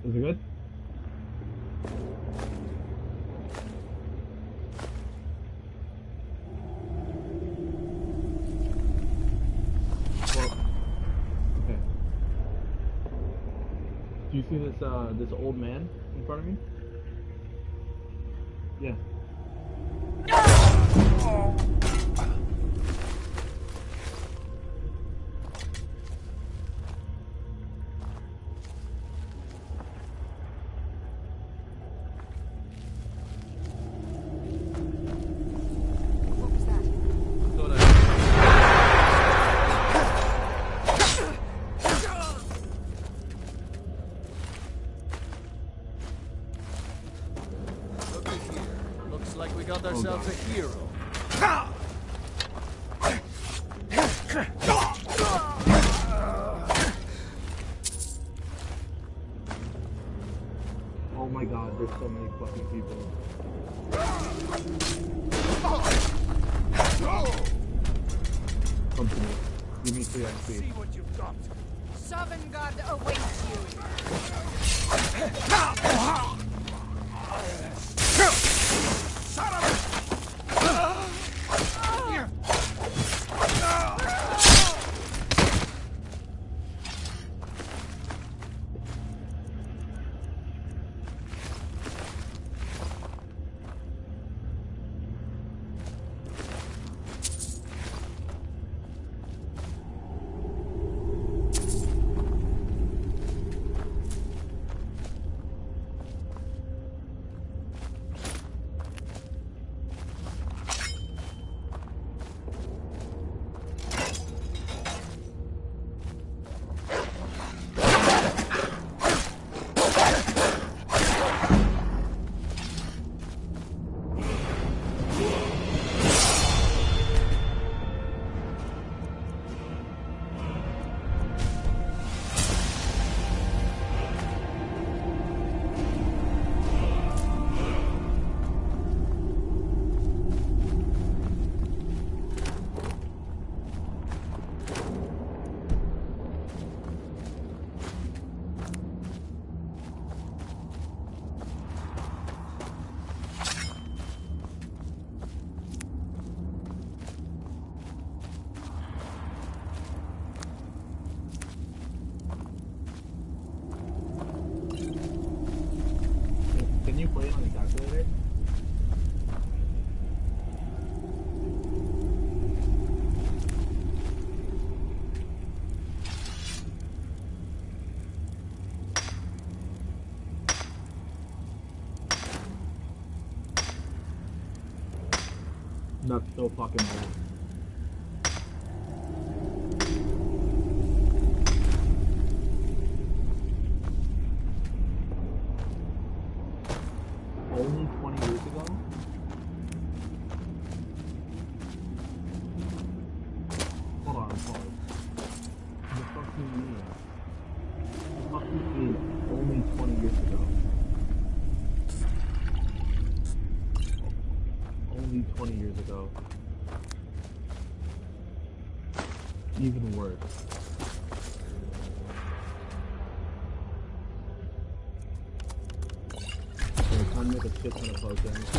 Is it good? Well, okay. Do you see this old man in front of me? Yeah. Ourselves a hero. Oh my god, there's so many fucking people. Come to me. Give me 3 XP. See what you've got. Sovngarde awaits you. Can you play it on the calculator? That's so fucking bad. Only 20 years ago? Hold on, pause. The fuck do you mean? The fuck do you mean only 20 years ago? Only 20 years ago. Even worse. Time to make a shit ton of programs.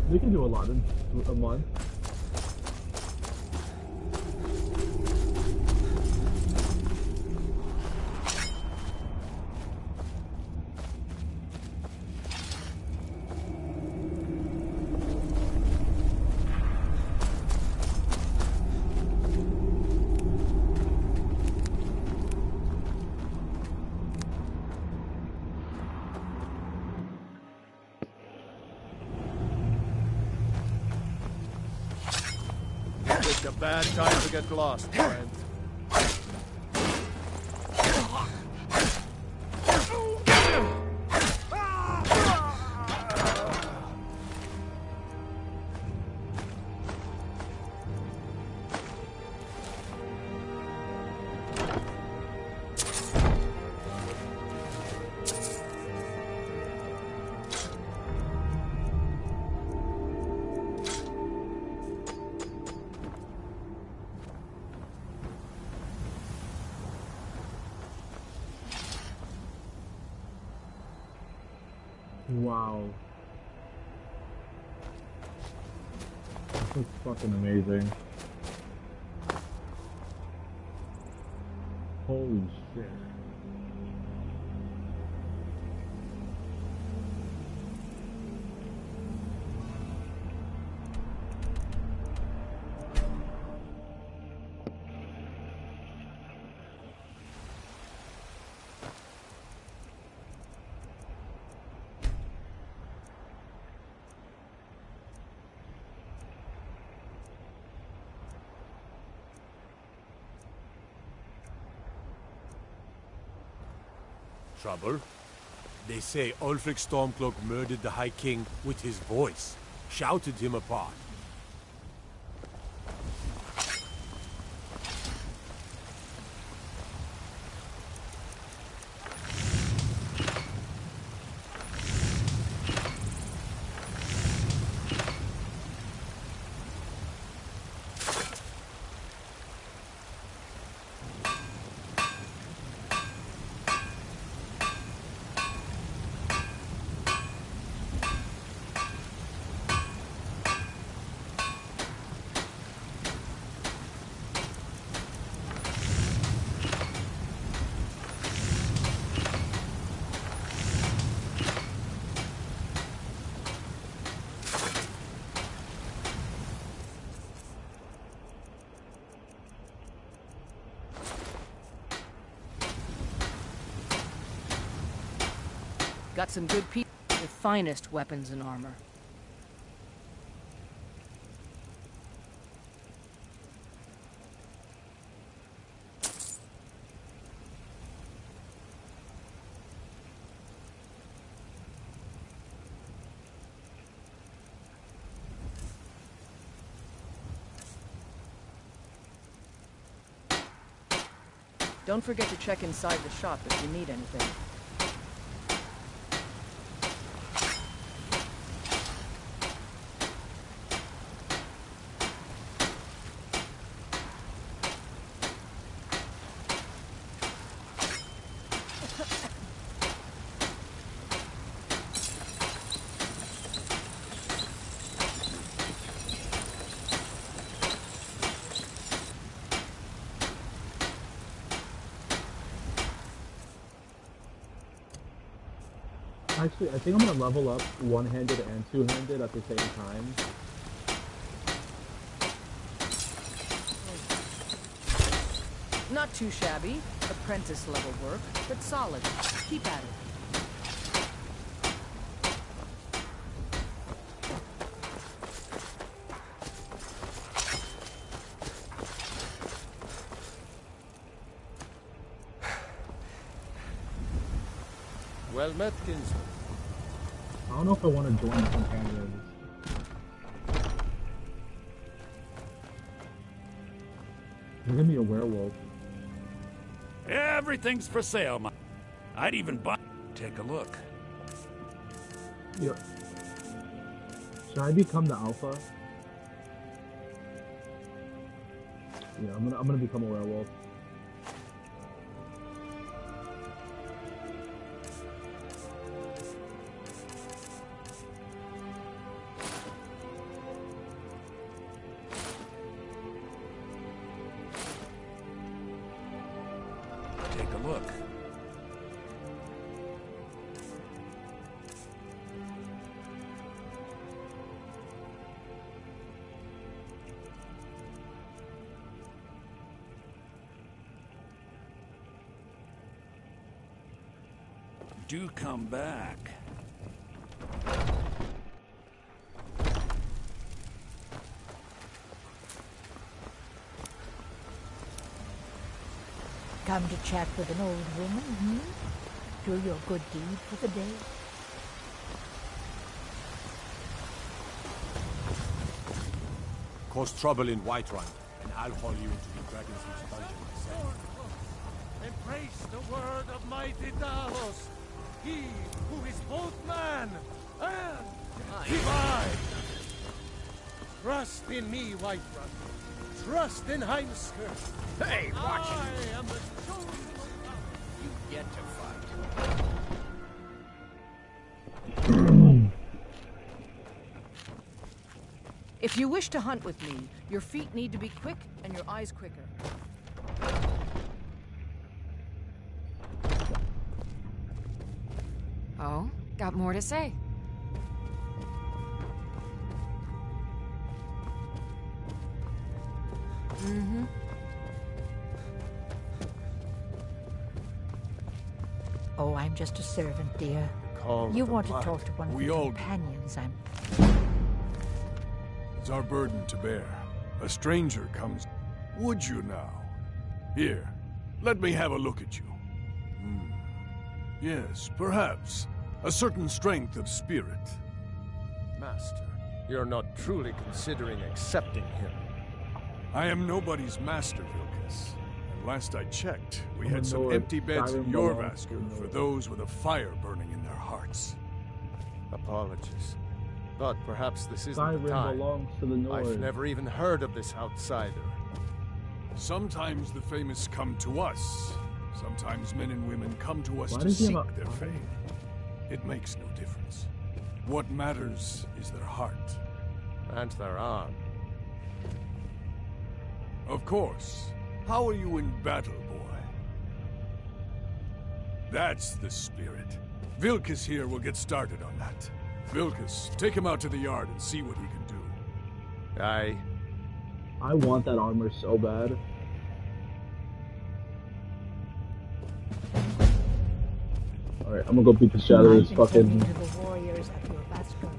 We can do a lot in a month. a bad time to get lost, friend. Wow. This is fucking amazing. Holy shit. Trouble? They say Ulfric Stormcloak murdered the High King with his voice, shouted him apart. Got some good people, the finest weapons and armor. Don't forget to check inside the shop if you need anything. Actually, I think I'm gonna level up one-handed and two-handed at the same time. Not too shabby. Apprentice level work, but solid. Keep at it. Well met, kinsman. I don't know if I want to join the companions. You're gonna be a werewolf. Everything's for sale, man. I'd even buy... Take a look. Yeah. Should I become the alpha? Yeah, I'm gonna become a werewolf. Take a look. Do come back. come to chat with an old woman, hmm? Do your good deed for the day. Cause trouble in Whiterun, and I'll haul you into the Dragon's Reach dungeon myself. Embrace the word of mighty Davos, he who is both man and divine. Trust in me, Whiterun. Trust in Heimskir. Hey, watch it! I am the chosen one. You get to fight. If you wish to hunt with me, your feet need to be quick and your eyes quicker. Oh, got more to say. Mm-hmm. Oh, I'm just a servant, dear. Call You the want to blood. talk to one of We the all companions, I'm... It's our burden to bear. A stranger comes. Would you now? Here, let me have a look at you. Yes, perhaps. A certain strength of spirit. Master, you're not truly considering accepting him. I am nobody's master, Vilkas. And last I checked, we I'm had some annoyed. empty beds in Skyrim your belongs to Vasker for North. those with a fire burning in their hearts. Apologies. But perhaps this isn't the Skyrim time. belongs to the North. I've never even heard of this outsider. Sometimes the famous come to us. Sometimes men and women come to us Why to does he seek have a- their fame. It makes no difference. What matters is their heart. And their arm. Of course. How are you in battle, boy? That's the spirit. Vilkas here will get started on that. Vilkas, take him out to the yard and see what he can do. Aye. I want that armor so bad. Alright, I'm gonna go beat the shit out of this I've been tending fucking... to the warriors at your Vasker.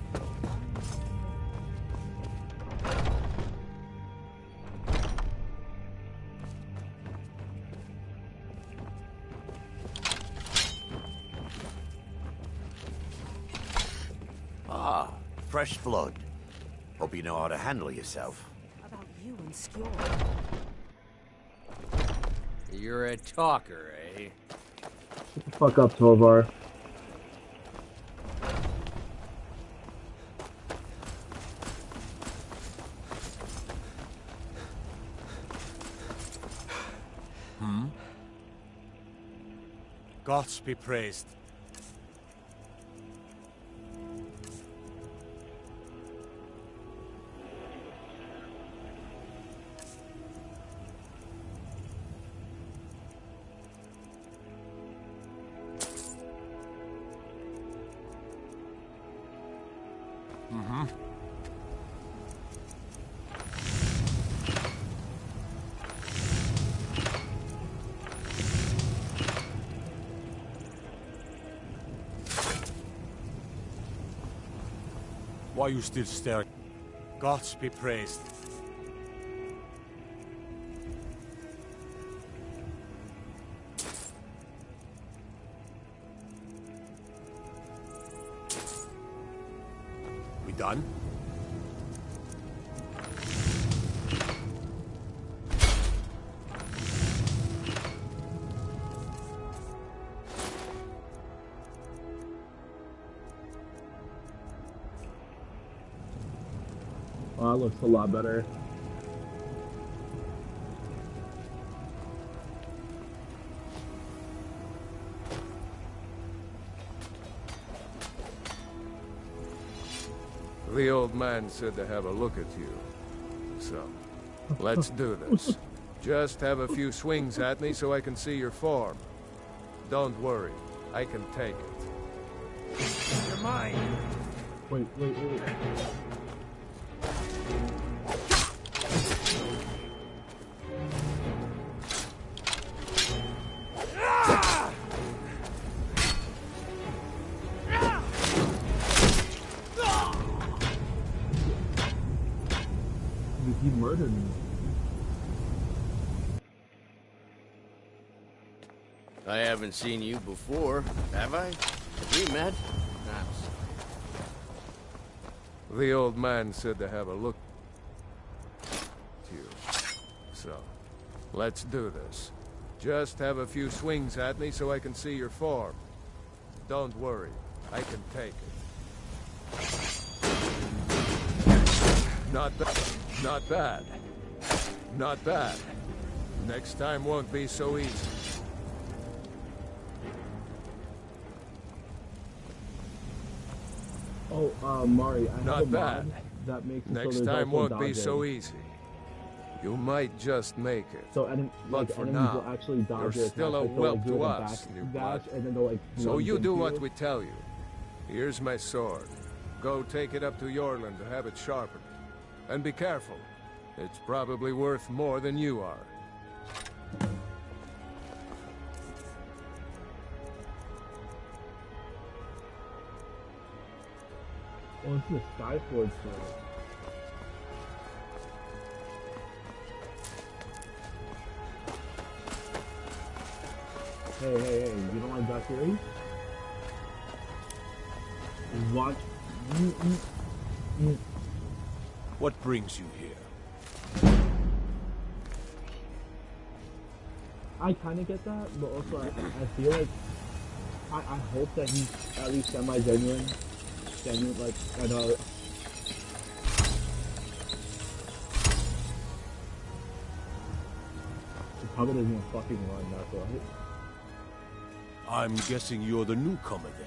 Ah, fresh blood. Hope you know how to handle yourself. About you and Skjord. You're a talker, eh? Shut the fuck up, Tovar. Gods be praised. Why are you still staring? Gods be praised. We done? Oh, that looks a lot better. The old man said to have a look at you. So, let's do this. Just have a few swings at me so I can see your form. Don't worry, I can take it. You're mine. Wait. He murdered me. I haven't seen you before, have I? Have we met? I'm sorry. The old man said to have a look at you. So, let's do this. Just have a few swings at me so I can see your form. Don't worry, I can take it. Not bad. Not bad. Not bad. Next time won't be so easy. Oh, Mari, I have a Not mod bad. that makes it Next so there's time also won't be so dodging. easy. You might just make it. So But for enemies now, will actually dodge you're your still a attacks, like, they'll, whelp like, do, to like, a us, back new dash, blood. and then they'll, like, So lunge you do into what you. we tell you. Here's my sword. Go take it up to Yorland to have it sharpened. And be careful. It's probably worth more than you are. Oh, this is a Skyforge sword. Hey, you don't like Valkyrie? Watch. What brings you here? I kind of get that, but also I feel like I hope that he's at least semi-genuine. Genuine, like, I know. He probably doesn't even fucking run, that's right. I'm guessing you're the newcomer then.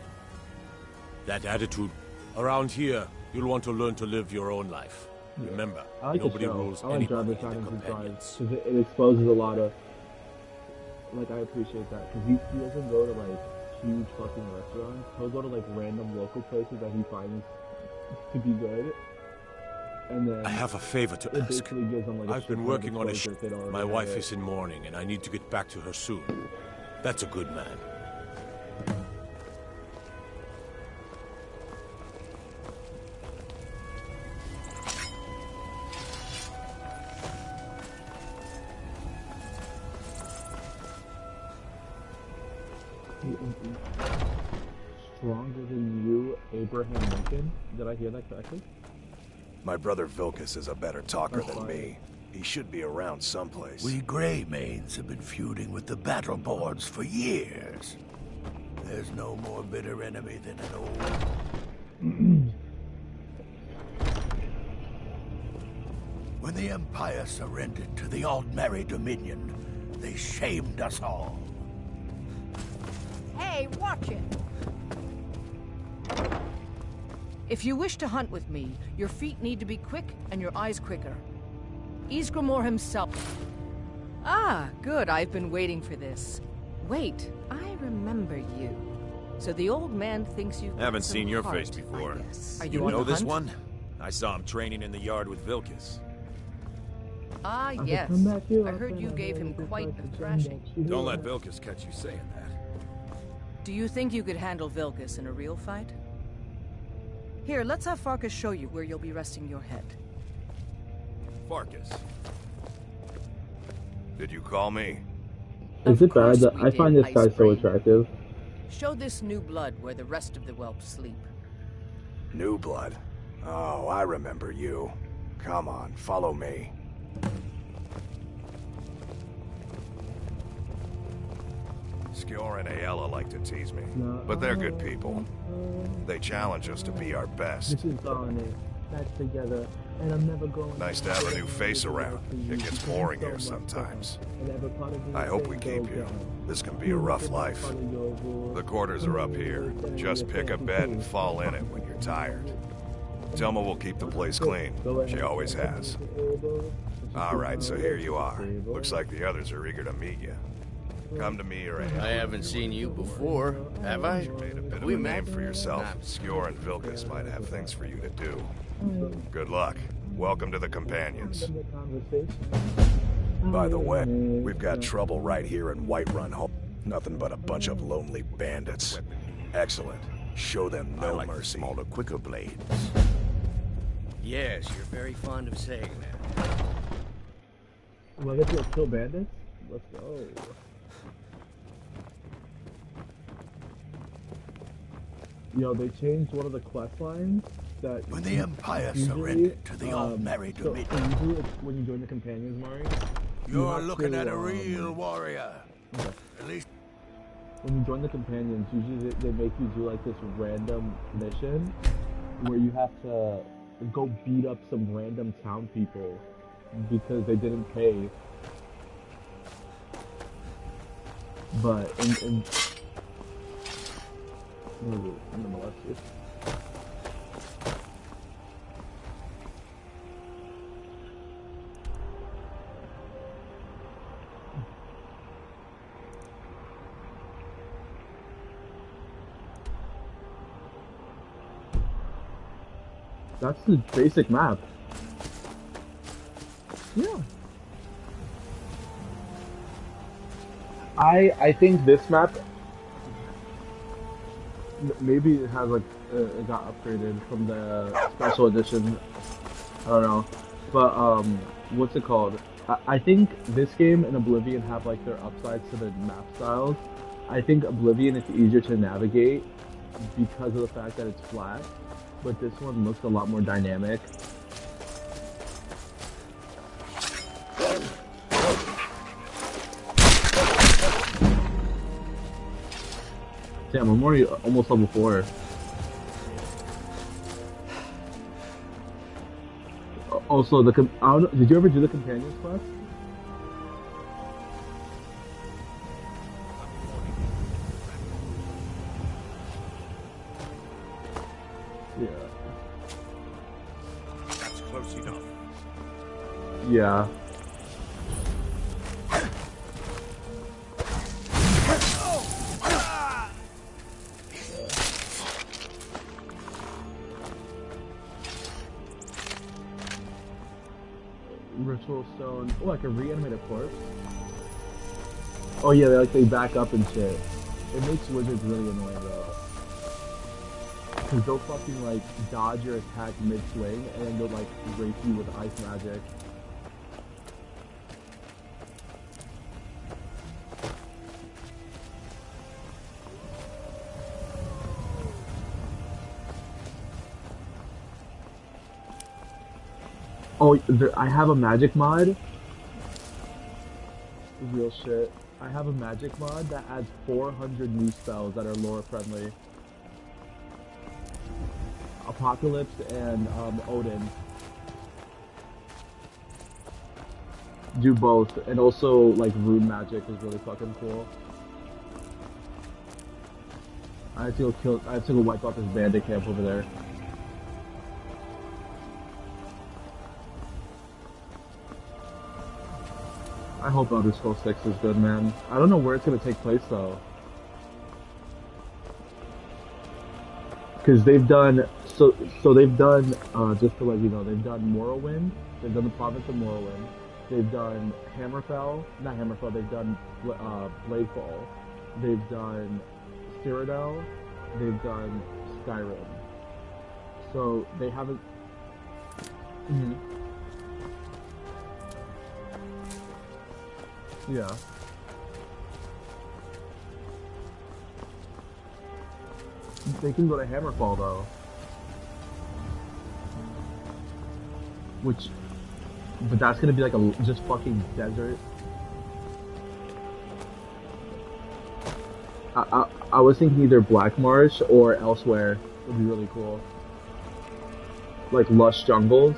That attitude. Around here, you'll want to learn to live your own life. Yeah. Remember, I like nobody the show. rules I like anybody Jarvis in the Adams' drive companions. because it exposes a lot of. Like, I appreciate that because he doesn't go to like huge fucking restaurants. He'll go to like random local places that he finds to be good. And then I have a favor to it ask. basically gives them like a I've been shit ton of working on a exposure if they don't My already wife have it. is in mourning, and I need to get back to her soon. That's a good man. Stronger than you, Abraham Lincoln? Did I hear that correctly? My brother Vilcus is a better talker than me. He should be around someplace. We Greymaids have been feuding with the battle boards for years. There's no more bitter enemy than an old... When the Empire surrendered to the Aldmeri Dominion, they shamed us all. Hey, watch it! If you wish to hunt with me, your feet need to be quick and your eyes quicker. Ysgramor himself. Ah, good. I've been waiting for this. Wait, I remember you. So the old man thinks you've got Haven't some seen your heart, face before. I guess. Are You on know the this hunt? one? I saw him training in the yard with Vilcus. Ah, will yes. come back here I after heard you I gave him get quite my the agenda. thrashing. Don't let Vilcus catch you saying that. Do you think you could handle Vilcus in a real fight? Here, let's have Farkas show you where you'll be resting your head. Farkas. Did you call me? Is it bad course that we I find did, this guy so Icebrain. attractive? Show this new blood where the rest of the whelps sleep. New blood. Oh, I remember you. Come on, follow me. Skjor and Aella like to tease me, but they're good people. They challenge us to be our best. This is on it. That's together. And I'm never going. Nice to have a new face around. It gets boring here sometimes. I hope we keep you. This can be a rough life. The quarters are up here. Just pick a bed and fall in it when you're tired. Telma will keep the place clean. She always has. Alright, so here you are. Looks like the others are eager to meet you. Come to me or I haven't seen you before, have I? You made a bit of We a name met? for yourself. Skjor and Vilcus might have things for you to do. Good luck. Welcome to the Companions. By the way, we've got trouble right here in Whiterun Home. Nothing but a bunch of lonely bandits. Excellent. Show them no mercy. Smaller, quicker blades. Yes, you're very fond of saying that. Well, I guess you'll kill bandits? Let's go. They changed one of the quest lines that When the Empire usually, surrendered to the all-merry so Dominion, usually when you join the companions, Mari, you're looking at a real warrior. Okay. At least When you join the companions, usually they make you do like this random mission where you have to go beat up some random town people because they didn't pay. But in the molested. That's the basic map. Yeah. I think this map maybe it has like it got upgraded from the special edition. I don't know, but what's it called? I think this game and Oblivion have like their upsides to their map styles. I think Oblivion is easier to navigate because of the fact that it's flat, but this one looks a lot more dynamic. Damn, I'm already almost level 4. Also, I don't know, did you ever do the companions quest? Yeah. that's close enough. Yeah. Ritual stone. Oh, I can reanimate a corpse. Oh yeah, they back up and shit. It makes wizards really annoying though. Cause they'll fucking like dodge your attack mid-swing and then they'll like rape you with ice magic. Oh, I have a magic mod. Real shit. I have a magic mod that adds 400 new spells that are lore friendly. Apocalypse and Odin. Do both, and also like rune magic is really fucking cool. I have to go wipe out this bandit camp over there. I hope Elder Scrolls 6 is good, man. I don't know where it's gonna take place though. Because they've done they've done just to let you know, they've done Morrowind, they've done the province of Morrowind, they've done not Hammerfell, they've done Bladefall, they've done Cyrodiil, they've done Skyrim. So they haven't. Yeah. They can go to Hammerfall though. But that's gonna be like a just fucking desert. I was thinking either Black Marsh or Elsewhere would be really cool. Like lush jungles.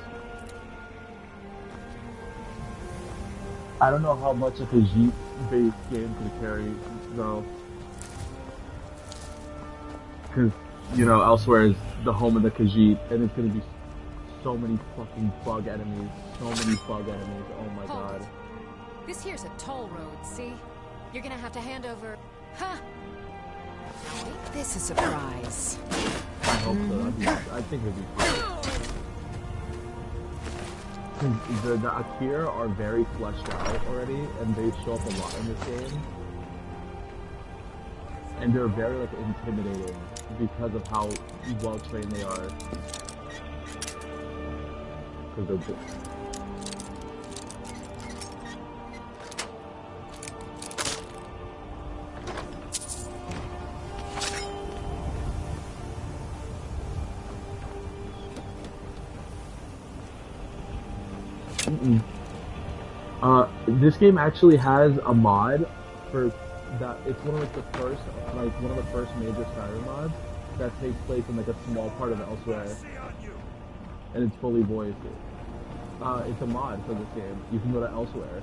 I don't know how much of a Jeep-based game could carry though. Because, Elsewhere is the home of the Khajiit, and it's gonna be so many fucking bug enemies. So many bug enemies, oh my god. This here's a toll road, see? You're gonna have to hand over... Huh! Make this a surprise. I hope so. I think it'd be cool. The Akira are very fleshed out already, and they show up a lot in this game. And they're very, intimidating because of how well trained they are. Because they're just... Mm-mm. This game actually has a mod for that. It's one of like one of the first major Skyrim mods that takes place in like a small part of Elsewhere, and it's fully voiced. It's a mod for this game. You can go to Elsewhere.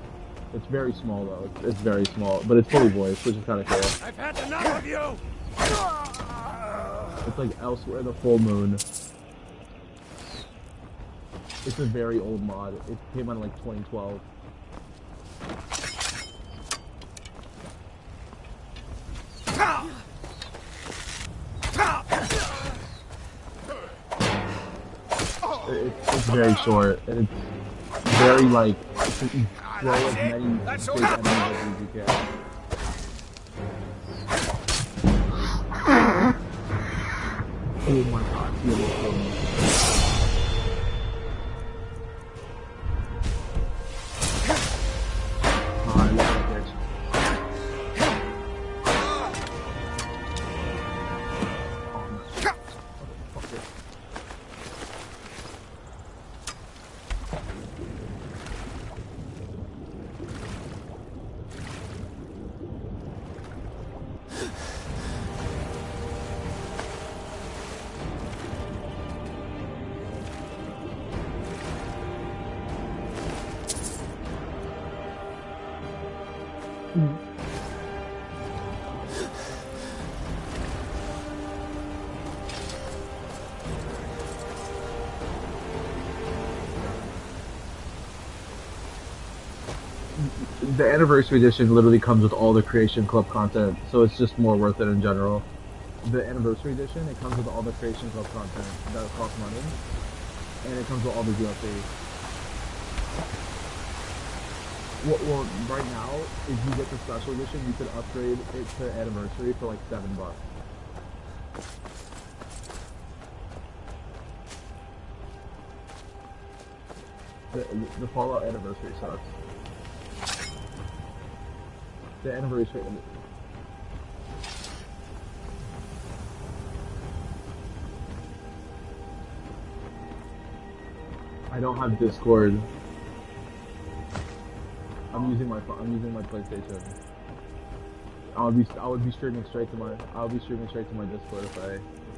It's very small though. It's very small, but it's fully voiced, which is kind of cool. I've had enough of you. It's like Elsewhere, the full moon. It's a very old mod. It came out in like 2012. It's very short, and it's very like throw as many big enemies as you can. Oh my god, he almost killed me. Oh, I love that bitch. The Anniversary Edition literally comes with all the Creation Club content, so it's just more worth it in general. The Anniversary Edition, it comes with all the Creation Club content that costs money, and it comes with all the DLC. Well, right now, if you get the Special Edition, you could upgrade it to Anniversary for like $7. The Fallout Anniversary sucks. The Anniversary. I don't have Discord. I'm using my PlayStation. I would be streaming straight to my Discord if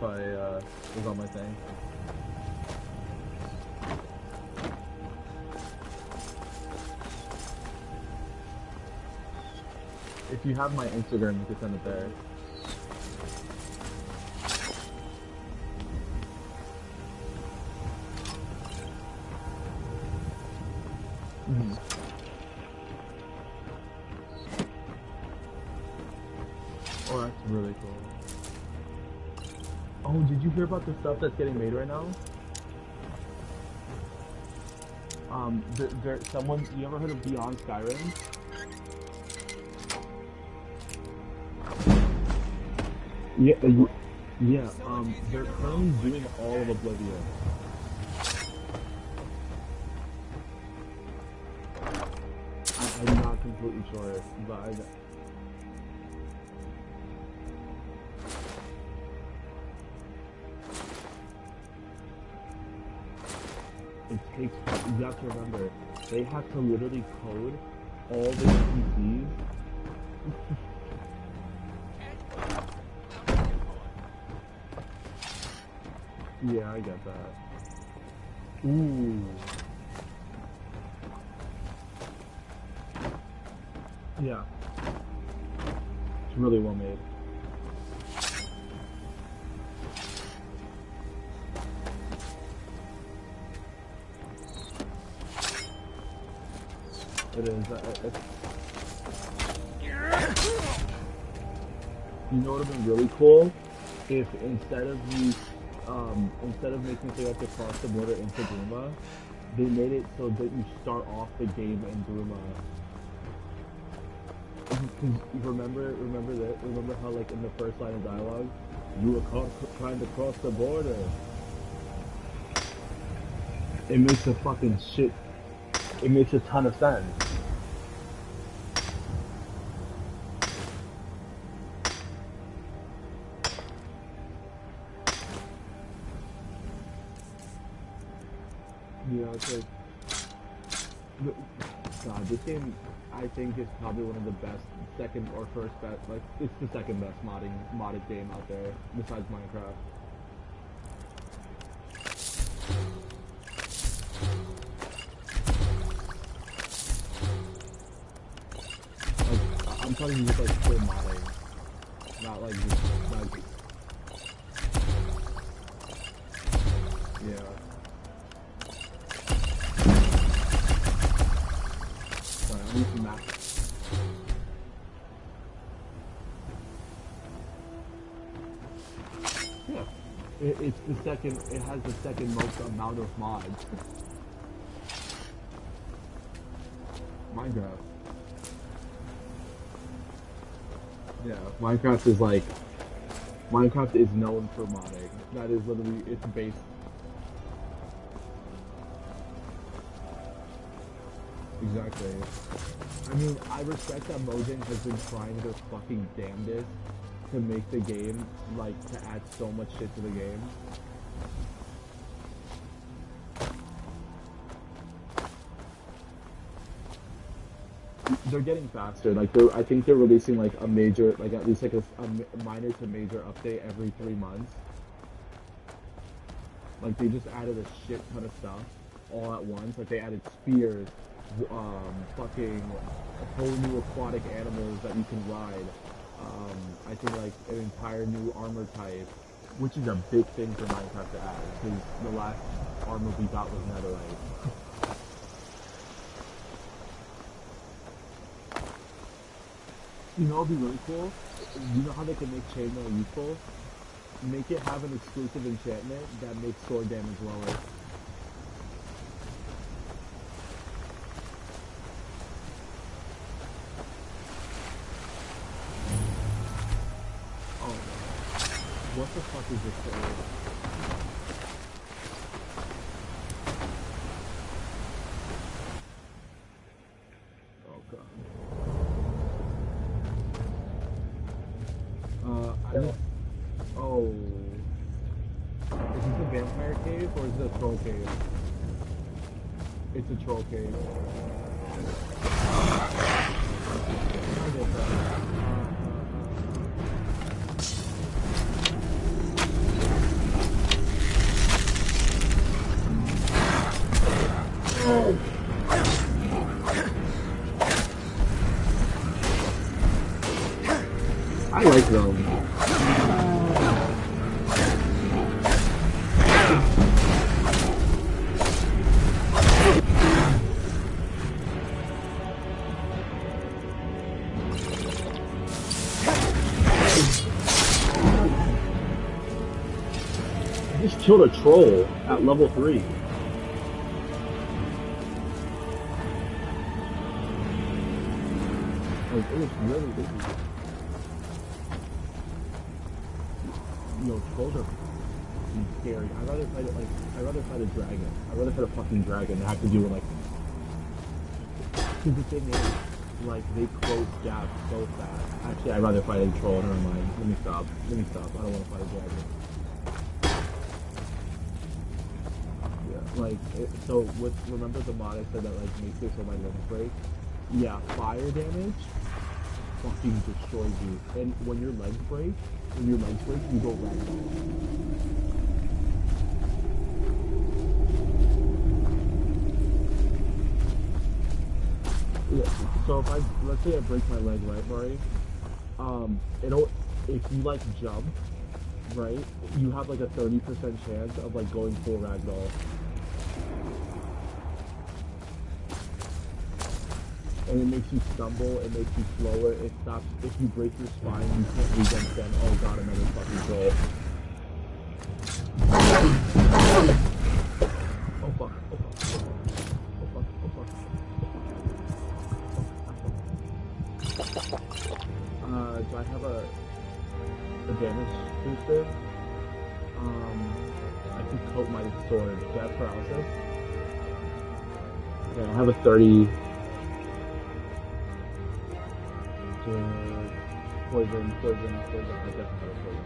I was on my thing. If you have my Instagram, you can send it there. Mm-hmm. Oh, that's really cool. Oh, did you hear about the stuff that's getting made right now? You ever heard of Beyond Skyrim? Yeah, they're currently doing all of Oblivion. I'm not completely sure, but it takes, you have to remember, they have to literally code all the NPCs. Yeah, I get that. Ooh. Yeah. It's really well made. It is. You know what would have been really cool? If instead of making it so you have to cross the border into Bruma, they made it so that you start off the game in Bruma. Remember how like in the first line of dialogue, you were trying to cross the border. It makes a fucking shit. It makes a ton of sense. Yeah, it's like God, this game, I think, is probably one of the best, second or first best, like, it's the second best modded game out there, besides Minecraft. Like, I'm talking just, like, full modding, not, like, just, yeah. Map. Yeah, it's the second. It has the second most amount of mods. Minecraft. Yeah, Minecraft is like. Minecraft is known for modding. That is literally its base. Exactly. I mean, I respect that Mojang has been trying their fucking damnedest to make the game, like, to add so much shit to the game. They're getting faster. Like, I think they're releasing, like, a major, like, at least, like, a minor to major update every 3 months. Like, they just added a shit ton of stuff all at once. Like, they added spears, fucking whole new aquatic animals that you can ride. I think like an entire new armor type, which is a big thing for Minecraft to add, because the last armor we got was netherite. You know, it'd be really cool. You know how they can make chainmail useful? Make it have an exclusive enchantment that makes sword damage lower. What the fuck is this thing? Oh god. Oh. Is this a vampire cave or is it a troll cave? It's a troll cave. I like them. I just killed a troll at level 3. Like, it was really easy. Yo, trolls are scary. I'd rather fight it like, I'd rather fight a dragon. I'd rather fight a fucking dragon than have to do it like... Because the thing is, like, they close gaps so fast. Actually, I'd rather fight a troll, never mind. Let me stop. I don't want to fight a dragon. Yeah, like, so, remember the mod I said that, like, makes it so my limbs break? Yeah, fire damage fucking destroys you. And when your legs break, you go ragdoll. Yeah, so let's say I break my leg, right, Mari? If you, like, jump, right, you have, like, a 30% chance of, like, going full ragdoll. And it makes you stumble, it makes you slower, it stops, if you break your spine, you can't regen then, oh god, another fucking troll. Oh fuck, oh fuck, oh fuck, oh fuck, oh fuck. Do I have a damage booster? I can coat my sword. Do I have paralysis? Yeah, I have a 30... Poison. I definitely have poison.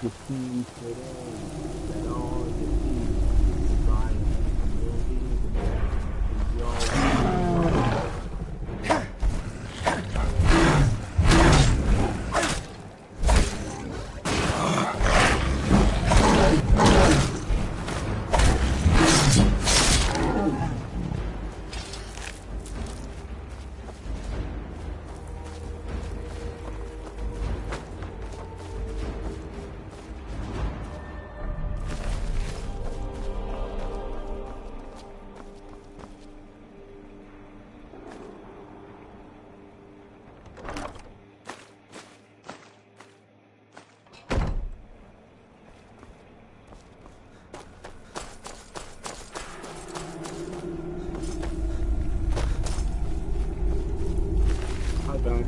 the sea today, that all the sea is buying and buildings and y'all. Back.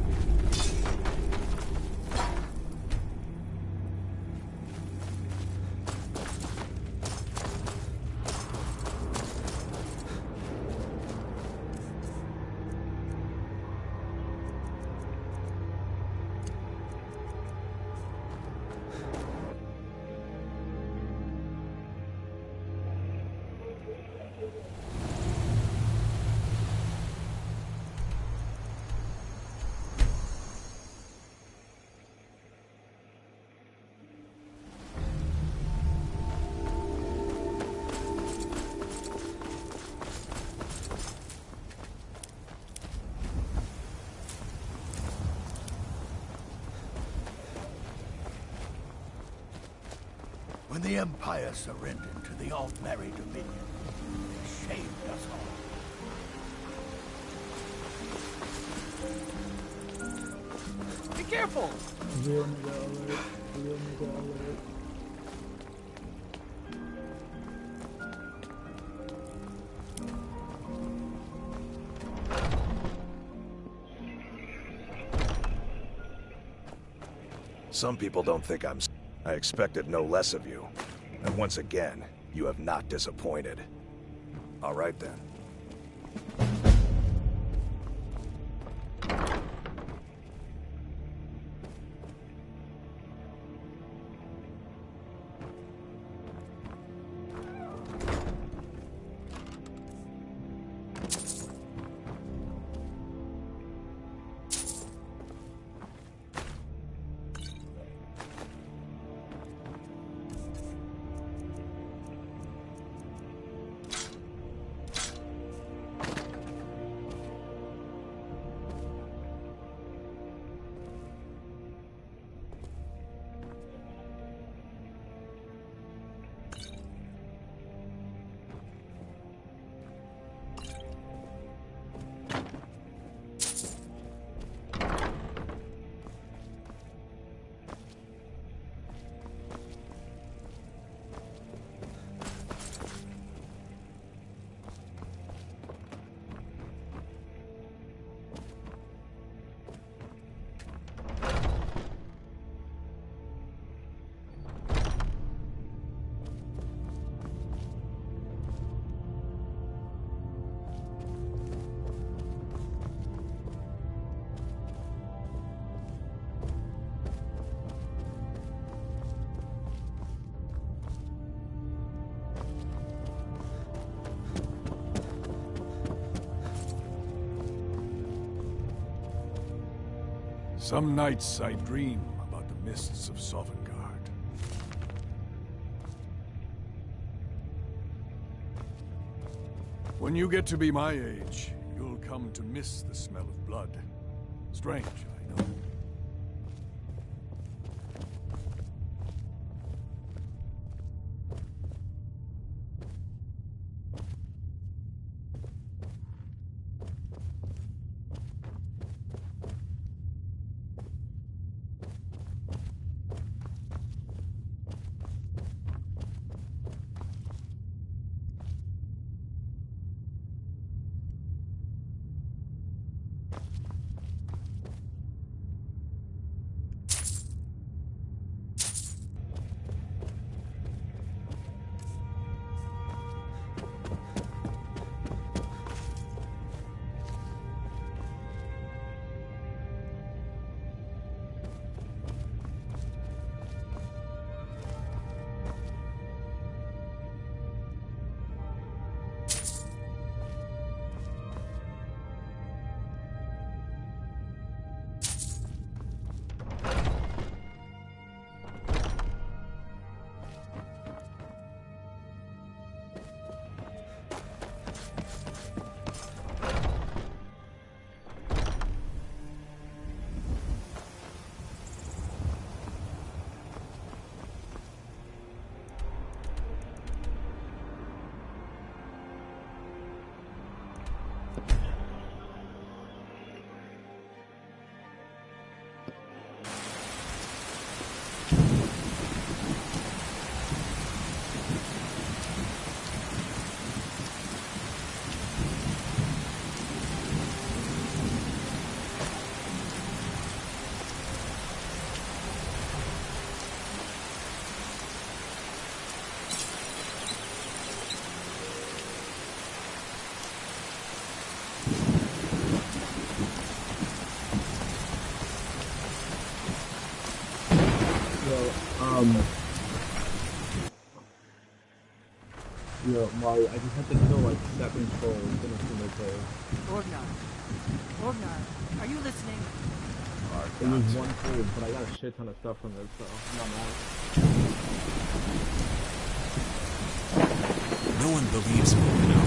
When the Empire surrendered to the Altmerry Dominion, they shamed us all. Be careful! Real nigga alert. Real nigga alert. Some people don't think I'm... I expected no less of you. And once again, you have not disappointed. All right then. Some nights I dream about the mists of Sovngarde. When you get to be my age, you'll come to miss the smell of blood. Strange, I know. Yo, Mario, I just have to kill like 7 trolls in a single play. Ragnar, are you listening? It was 1 cave, but I got a shit ton of stuff from it, so I'm not mad. No one believes me, you know.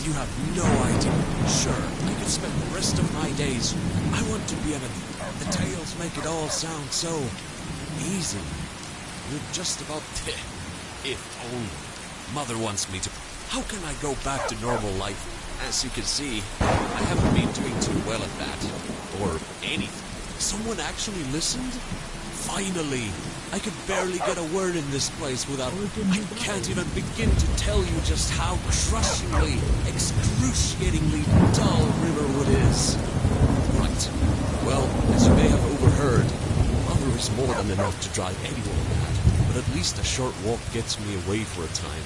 You have no idea. Sure, I could spend the rest of my days. I want to be an elite. The tales make it all sound so easy. You're just about there. If only. Mother wants me to. How can I go back to normal life? As you can see, I haven't been doing too well at that. Or anything. Someone actually listened? Finally! I could barely get a word in this place without... I can't even begin to tell you just how crushingly, excruciatingly dull Riverwood is. Right. Well, as you may have overheard, Mother is more than enough to drive anyone mad. But at least a short walk gets me away for a time.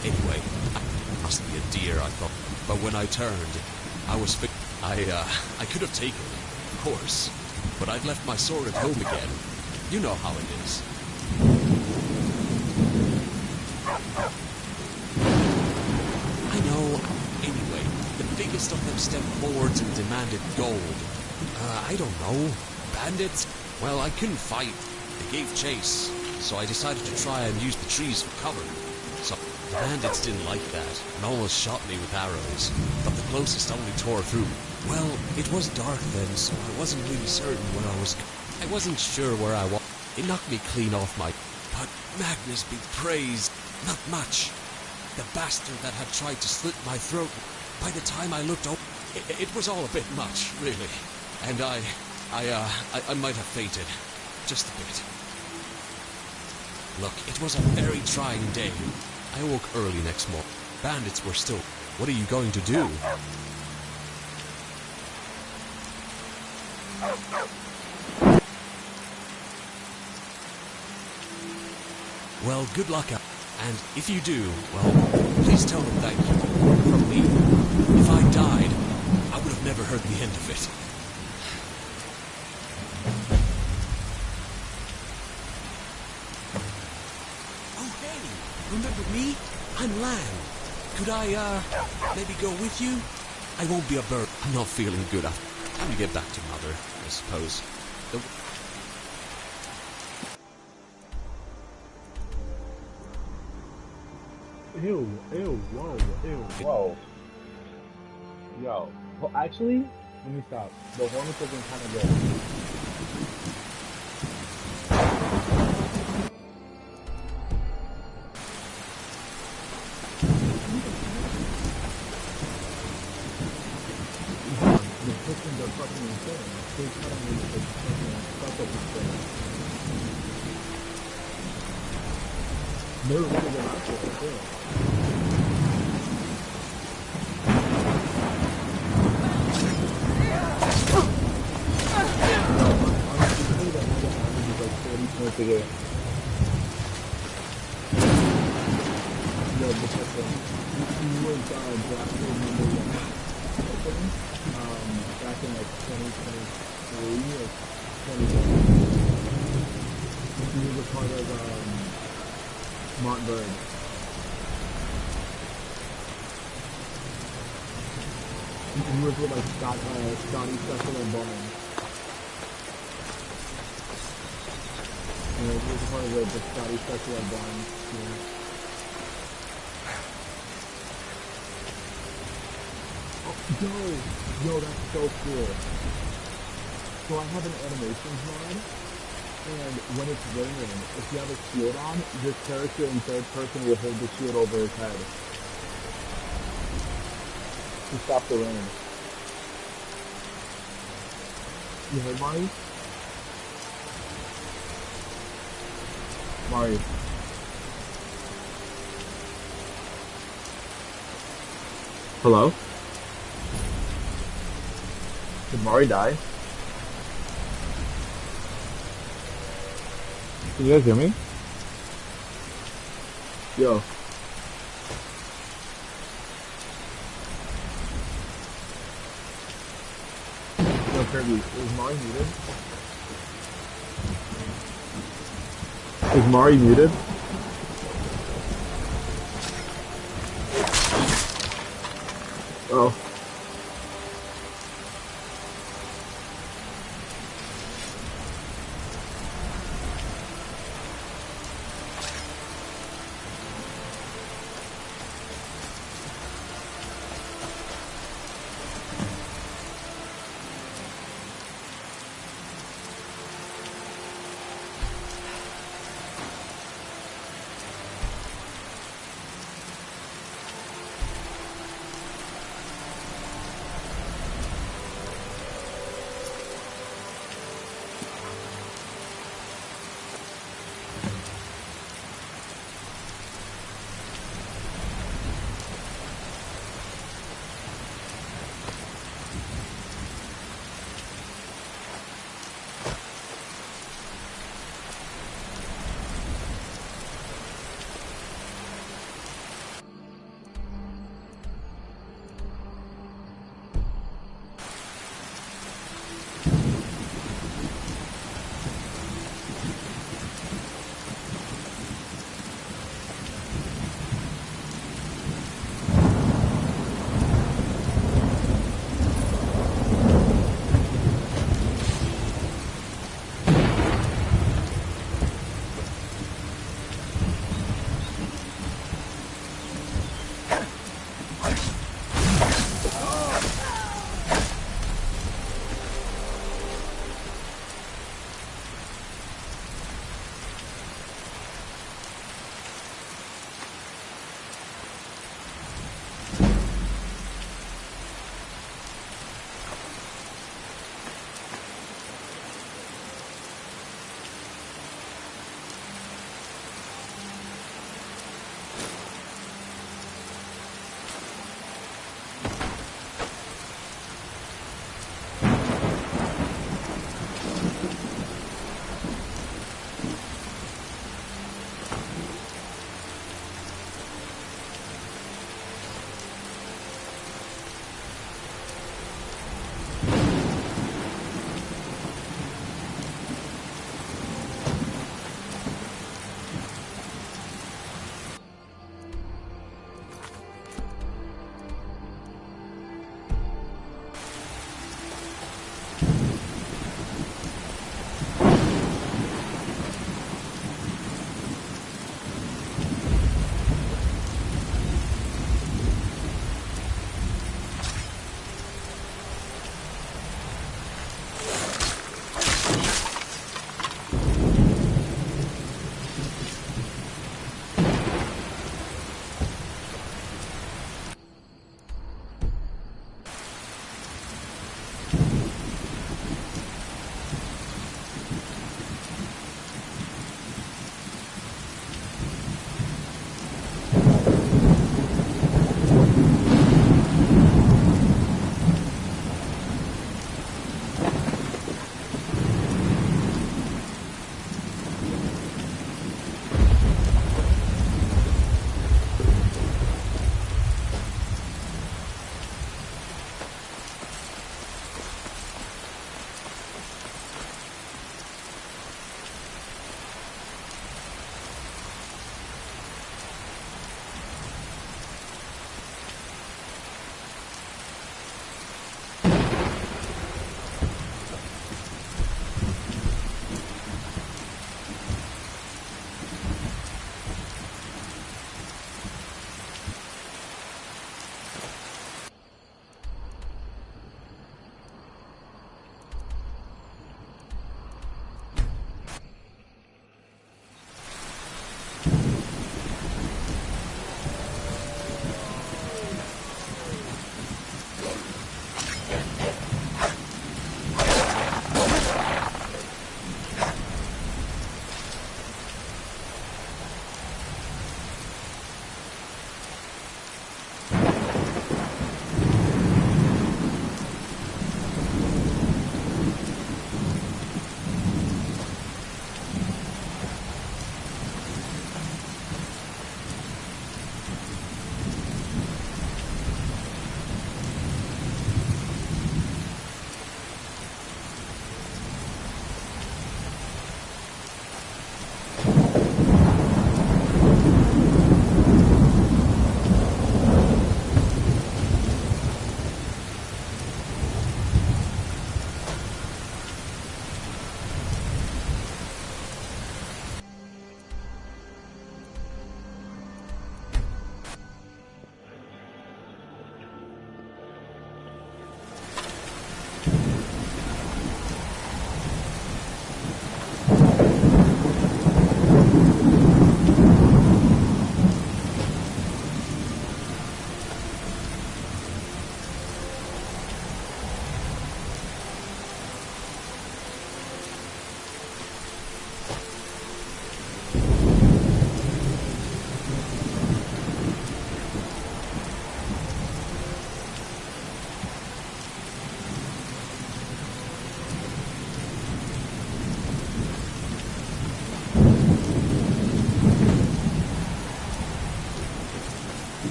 Anyway, I must be a deer, I thought. But when I turned, I was I could have taken it, of course. But I'd left my sword at home again. You know how it is. I know. Anyway, the biggest of them stepped forward and demanded gold. I don't know. Bandits? Well, I couldn't fight. They gave chase. So I decided to try and use the trees for cover. So the bandits didn't like that and almost shot me with arrows. But the closest only tore through. Well, it was dark then, so I wasn't really certain where I was. I wasn't sure where I was. It knocked me clean off my... But Magnus be praised. Not much. The bastard that had tried to slit my throat. By the time I looked up, it was all a bit much, really. And I might have fainted. Just a bit. Look, it was a very trying day. I woke early next morning. Bandits were still... What are you going to do? Well, good luck out. And if you do, well, please tell them thank you. From me. If I died, I would have never heard the end of it. Oh, hey! Remember me? I'm Lan. Could I, maybe go with you? I won't be a bird. I'm not feeling good after. Time to get back to Mother, I suppose. Ew, whoa. Yo. Well, actually, let me stop. The Hornets have been kind of good. The Pistons are fucking insane. They're cutting me with fucking stuff up his thing. They're really good out there, too. Points a game. Yeah, because he was drafted number 1, back in like 2023 or 2021. He was a part of Montbird. He was with like Scotty Cecil and Bowman. He was a part of the Scotty Cecil and Bowman team. Yo, that's so cool. So I have an animations mod, and when it's raining, if you have a shield on, your character in third person will hold the shield over his head to stop the rain. You heard Mari? Mari. Hello? Did Mari die? Can you guys hear me? Yo. Yo, Kirby, is Mari muted? Is Mari muted? Oh.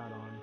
that on.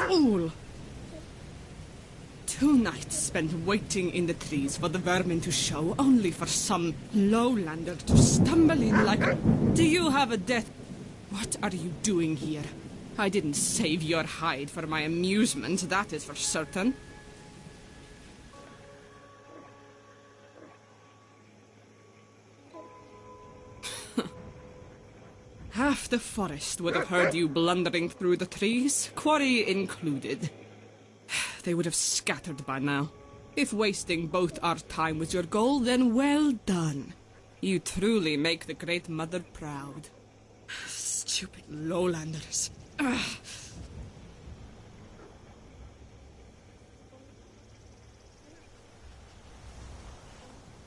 Fool! 2 nights spent waiting in the trees for the vermin to show, only for some lowlander to stumble in like... Do you have a death? What are you doing here? I didn't save your hide for my amusement, that is for certain. Half the forest would have heard you blundering through the trees, quarry included. They would have scattered by now. If wasting both our time was your goal, then well done. You truly make the Great Mother proud. Stupid lowlanders. Ugh.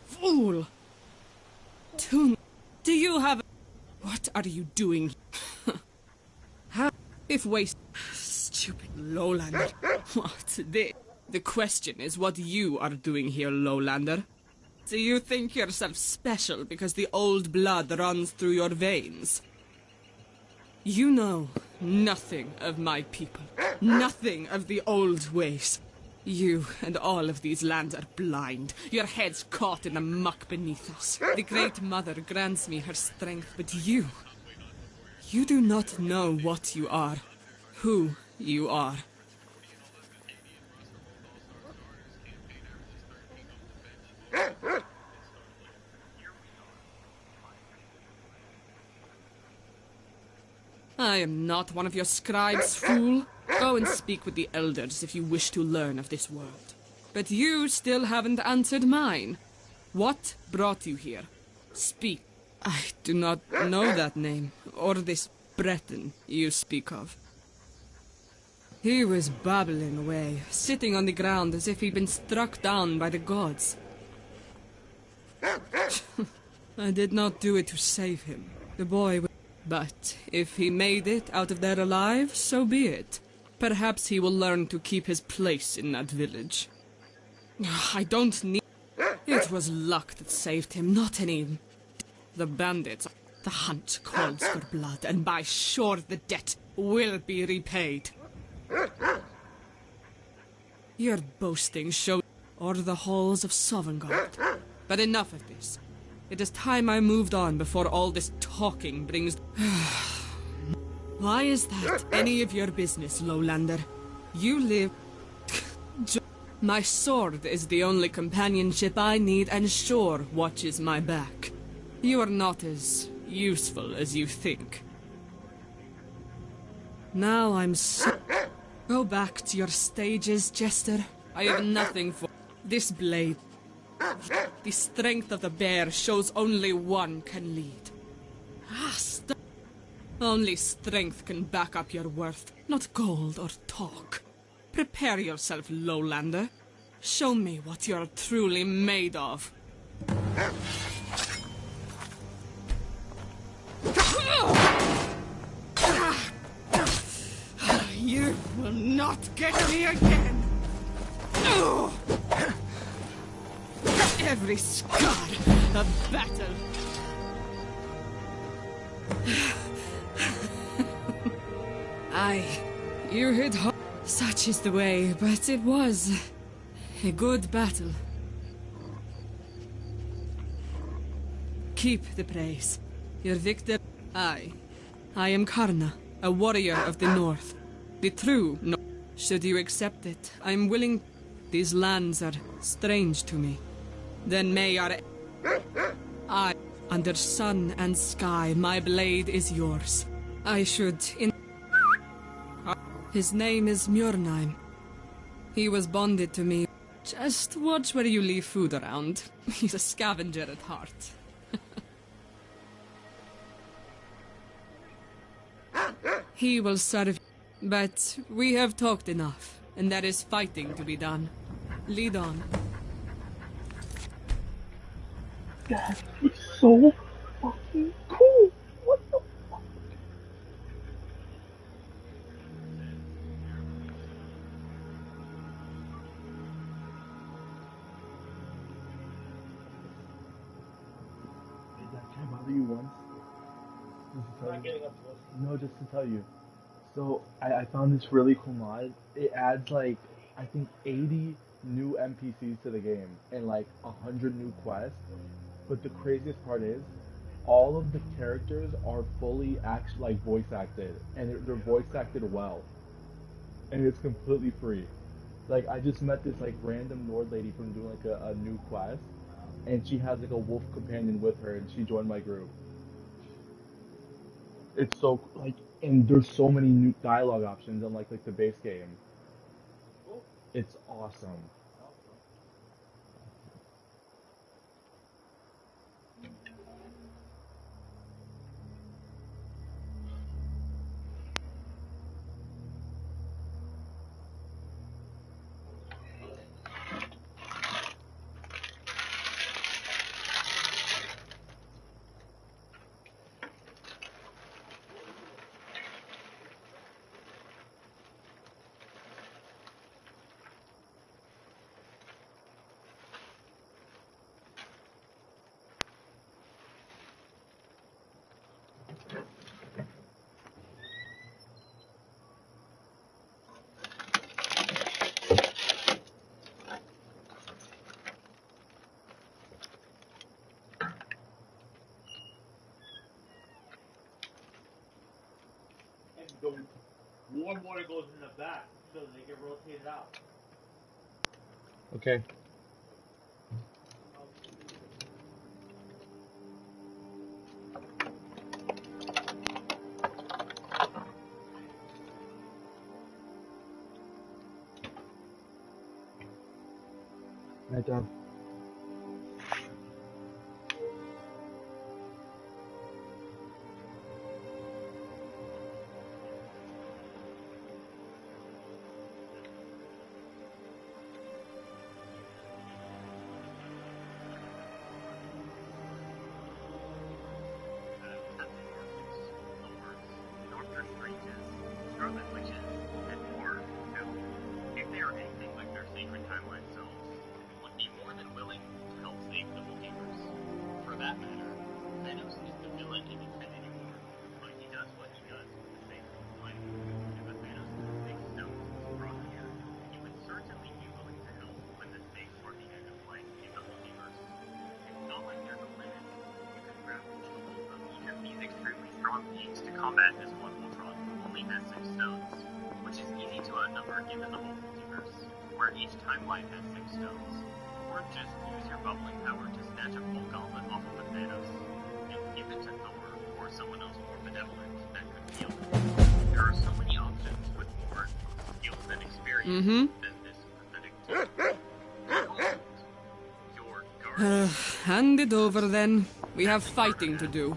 Fool! Do you have... What are you doing? If waste... Stupid lowlander. What? The question is what you are doing here, lowlander. Do you think yourself special because the old blood runs through your veins? You know nothing of my people. Nothing of the old ways. You and all of these lands are blind. Your heads caught in the muck beneath us. The Great Mother grants me her strength, but you do not know what you are, who you are. I am not one of your scribes, fool. Go and speak with the elders if you wish to learn of this world. But you still haven't answered mine. What brought you here? Speak. I do not know that name, or this Breton you speak of. He was babbling away, sitting on the ground as if he'd been struck down by the gods. I did not do it to save him. The boy... But if he made it out of there alive, so be it. Perhaps he will learn to keep his place in that village. I don't need... It was luck that saved him, not any... The bandits... The hunt calls for blood, and by sure the debt will be repaid. Your boasting shows... Or the halls of Sovngarde. But enough of this. It is time I moved on before all this talking brings... Why is that any of your business, lowlander? You live... My sword is the only companionship I need, and sure watches my back. You are not as useful as you think. Now I'm so... Go back to your stages, Jester. I have nothing for... This blade... The strength of the bear shows only one can lead. Only strength can back up your worth, not gold or talk. Prepare yourself, lowlander. Show me what you're truly made of. You will not get me again! Every scar of battle. You hit hard. Such is the way, but it was a good battle. Keep the praise. Your victor... I am Karna, a warrior of the north. The true north. Should you accept it, I'm willing... These lands are strange to me. Then may I, under sun and sky, my blade is yours. I should His name is Mjornheim. He was bonded to me. Just watch where you leave food around. He's a scavenger at heart. He will serve you. But we have talked enough, and there is fighting to be done. Lead on. That is so fucking cool! What the fuck? Hey, Dad, can I bother you once? No, just to tell you. So, I found this really cool mod. It adds, like, I think 80 new NPCs to the game and, like, 100 new quests. But the craziest part is, all of the characters are fully voice acted, and they're voice acted well. And it's completely free. Like, I just met this, like, random Nord lady from doing, like, a new quest, and she has, like, a wolf companion with her, and she joined my group. It's so, like, and there's so many new dialogue options unlike, like, the base game. It's awesome. Warm water goes in the back so they get rotated out. Okay. Night, Dad. To combat as one Ultron only has 6 stones, which is easy to outnumber given the whole multiverse, where each timeline has 6 stones. Or just use your bubbling power to snatch a full gauntlet off of Thanos, and give it to Thor or someone else more benevolent that could wield it. There are so many options with more skills and experience than this pathetic Hand it over then. We have fighting to do.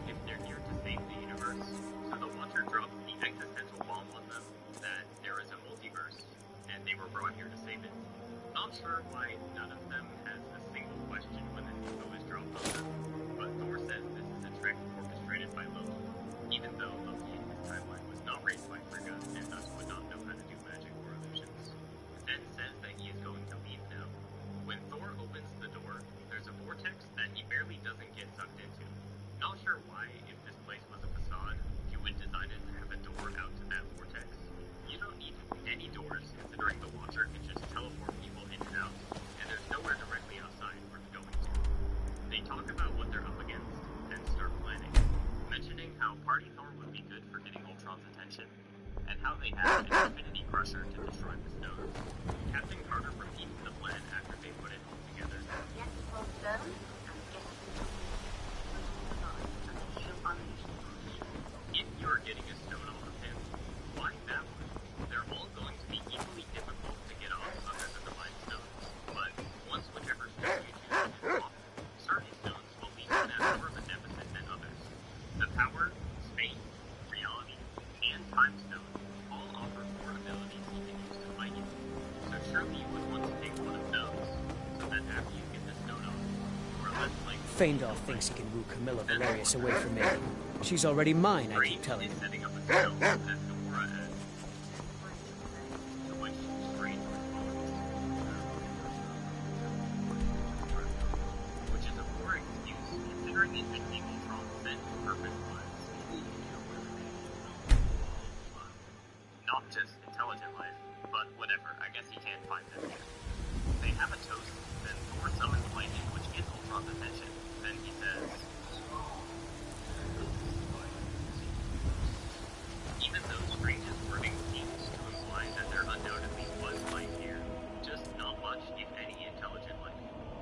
and how they had an Infinity Crusher to destroy the stones. Captain Carter repeats the plan after they put it all together. Get both stones and get If you're getting a stone off of him, why that one? They're all going to be equally difficult to get off other than the Mind Stones. But once whichever stone you choose is off, certain stones will leave you at more of a deficit than others. The Power, Space, Reality, and Time Stones all offer 4 abilities you can use to fight you. So surely you would want to take one of those, so that after you get the stone off, you are less likely. Feindar thinks he can woo Camilla Valerius away from me. She's already mine, I keep telling him. Setting up a spell that Gamora adds. To which Strange responds. Which is a poor excuse, considering the Infinity Ultron sent purpose was not just intelligent life, but whatever. I guess he can't find them here. They have a toast, then Thor summons lightning, which gets Ultron's attention. Then he says, even though Strange's wording seems to imply that there undoubtedly was life here, just not much, if any, intelligent life.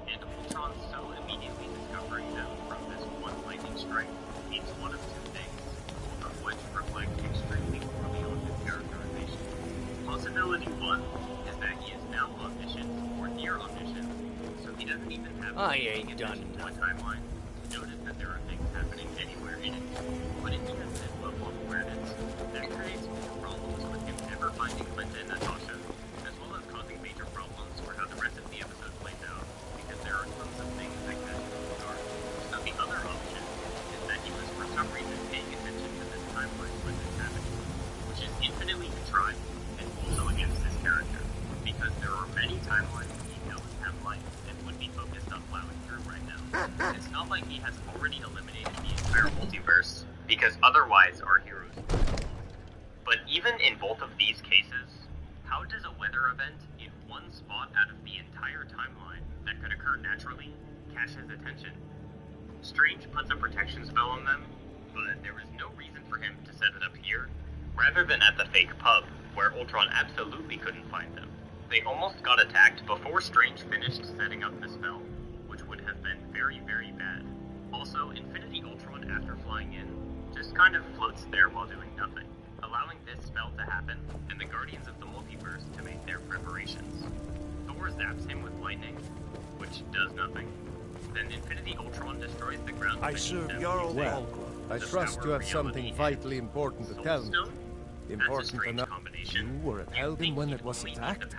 And Ultron so immediately discovering them from this one lightning strike means one of 2 things, both of which reflect extremely poorly on his characterization. Possibility 1 is that he is now omniscient or near omniscient, so he doesn't even have I ain't done to a timeline to notice that there are things happening anywhere in it. But if he has this level of awareness, that creates more problems with him never finding Linda and Natasha, as well as causing major problems for how the rest of the episode plays out, because there are tons of things that catch him off guard. So the other option is that he was for some reason paying attention to this timeline when this happened, which is infinitely contrived and also against his character, because there are many timelines he knows have life and would be focused on plowing through right now. It's not like he has already eliminated the entire multiverse, because otherwise our heroes would be lost. But even in both of these cases, how does a weather event in one spot out of the entire timeline that could occur naturally catch his attention? Strange puts a protection spell on them, but there was no reason for him to set it up here, rather than at the fake pub, where Ultron absolutely couldn't find them. They almost got attacked before Strange finished setting up the spell, which would have been very, very bad. Also, Infinity Ultron, after flying in, just kind of floats there while doing nothing, allowing this spell to happen, and the Guardians of the Multiverse to make their preparations. Thor zaps him with lightning, which does nothing. Then Infinity Ultron destroys the ground. I serve Jarl Well, I trust you have something vitally important to tell me. Important enough. You were at Eldin when it was attacked?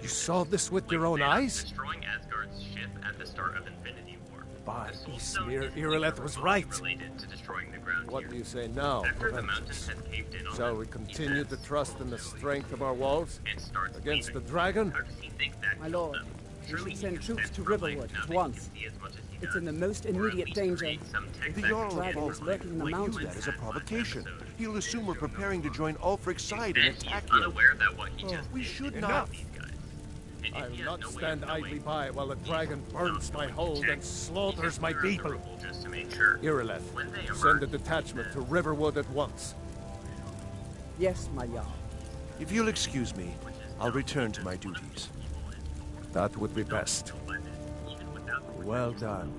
You saw this with your own eyes? Destroying Asgard's ship at the start of Infinity War. By Ysmir, Irileth was right. Related to destroying the ground What here. do you say now, After the mountain Avengers? has caved in on Shall them, we he continue to says, trust in the strength of our walls? and starts Against the leaving. dragon? How does he think that My killed lord, them? we Surely should he send can troops sense to for life Riverwood now at that he once. can see as much as he It's does, in the most or at immediate least danger. create some tech The that Jarl can of dragon is Volk lurking in the might use mountains. that as a provocation. He'll assume we're preparing to join Ulfric's side and And he's attack him. unaware that what he just We did should is not. help these guys. And if I'll he has not no way stand of knowing, idly by while the dragon he's burns not my going to hold check. and slaughters He's my just clear people. the rule just to make sure. Irileth, When they send emerge, a detachment to Riverwood at once. Yes, my Jarl. If you'll excuse me, I'll return to my duties. That would be best. Well done.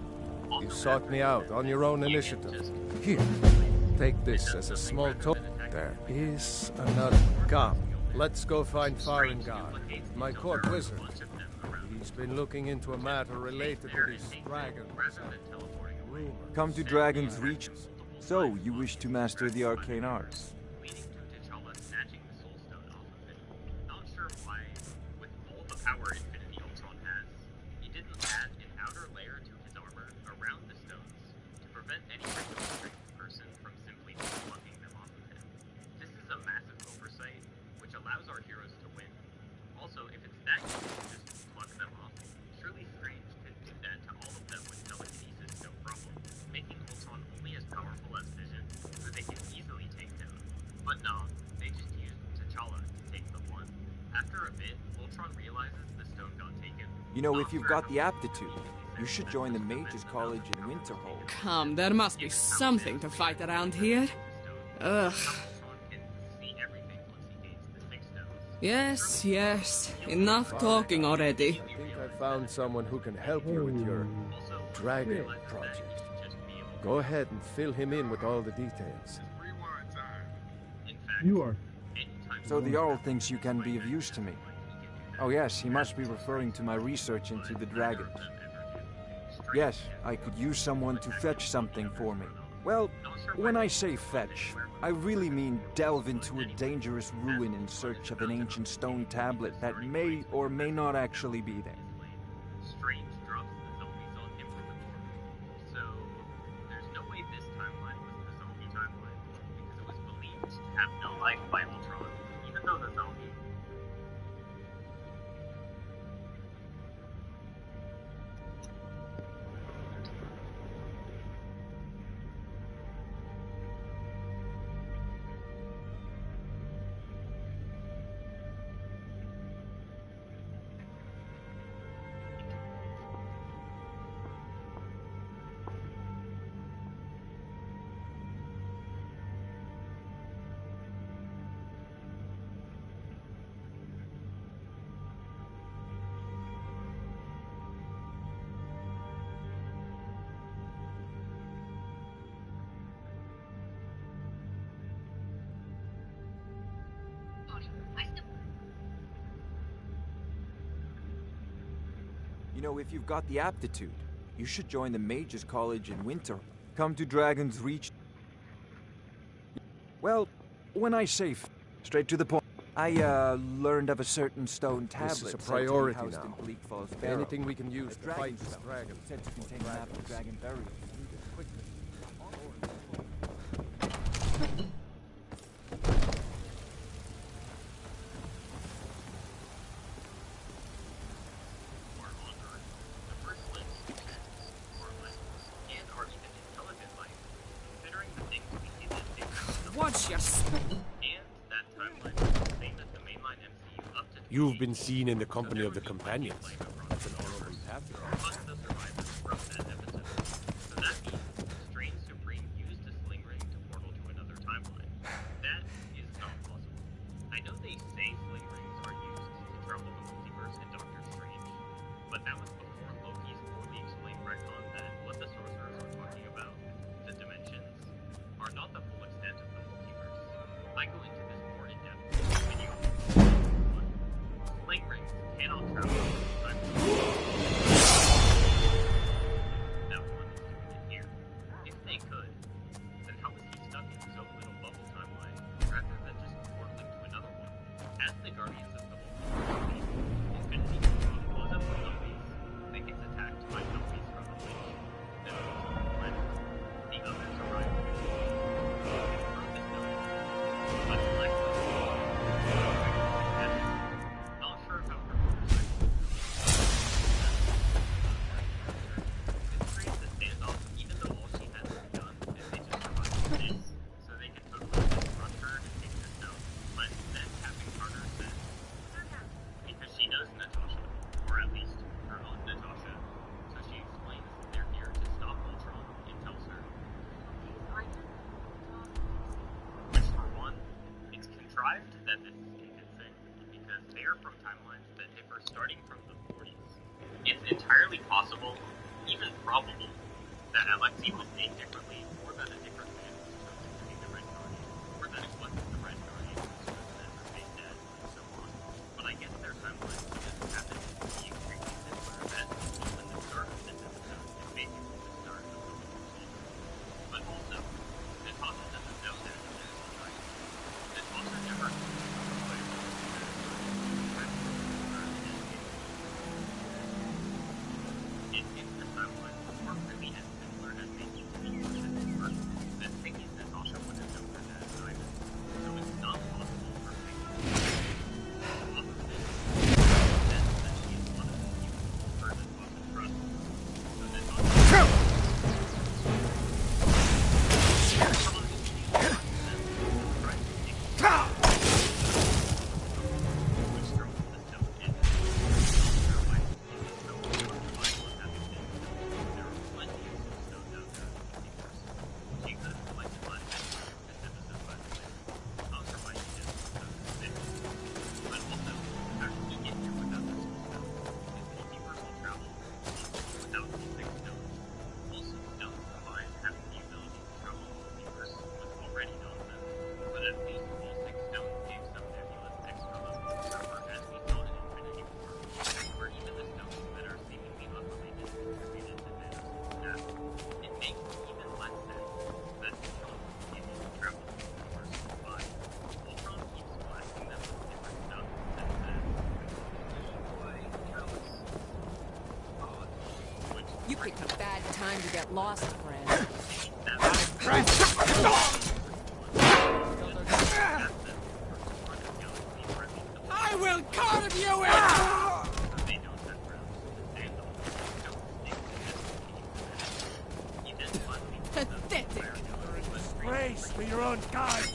You sought me out on your own initiative. Here, take this as a small token. There is another. Come, let's go find Farengar, my court wizard. He's been looking into a matter related to these dragons. Come to Dragon's Reach. So, you wish to master the arcane arts? Leading to T'Challa snatching the Soul Stone off of him. Not sure why, with all the power Infinity Ultron has, he didn't add an outer layer to his armor around the stones to prevent any regular strength person from simply plucking them off of him. This is a massive oversight, which allows our heroes to win. Also, if it's that easy to just pluck them off, surely Strange could do that to all of them with telekinesis, no problem, making Ultron only as powerful as Vision, so they can easily take down. But no, they just used T'Challa to take the one. After a bit, Ultron realizes the stone got taken. You know, if you've got the aptitude, you should join the Mages College in Winterhold. Come, there must be something to fight around here. Ugh. Ultron can see everything Yes, yes. Enough talking already. I think I found someone who can help you with your dragon project. Go ahead and fill him in with all the details. You are. So the Jarl thinks you can be of use to me. Oh yes, he must be referring to my research into the dragons. Yes, I could use someone to fetch something for me. Well, when I say fetch, I really mean delve into a dangerous ruin in search of an ancient stone tablet that may or may not actually be there. Strange drops the zombies on him with the portal. So, there's no way this timeline was the zombie timeline, because it was believed to have no life by Ultron, even though the zombie... You know, if you've got the aptitude, you should join the Mages College in winter. Come to Dragon's Reach. Well, when I say straight to the point, I learned of a certain stone tablet. This is a priority housed now. in Bleak Falls Barrow. Anything we can use to fight this dragon. Said to contain a map of dragon burial. Quickly. Watch your You've been seen in the company of the companions. That's an honorable path you're on. Possible, even probable, that Alexei was named differently, or that a different man was chosen to be the Red Guardian, or that it wasn't the Red Guardian who was chosen as her fake dad, and so on. But I guess their timeline just happened to be extremely similar, that even the start of this episode is basically the start of the whole. But also, Natasha doesn't know that there's a right. Natasha never it seems the timeline was really as similar as they seem to be in this version. picked a bad time to get lost, friend. I will carve you in! Pathetic! You're a disgrace to your own kind!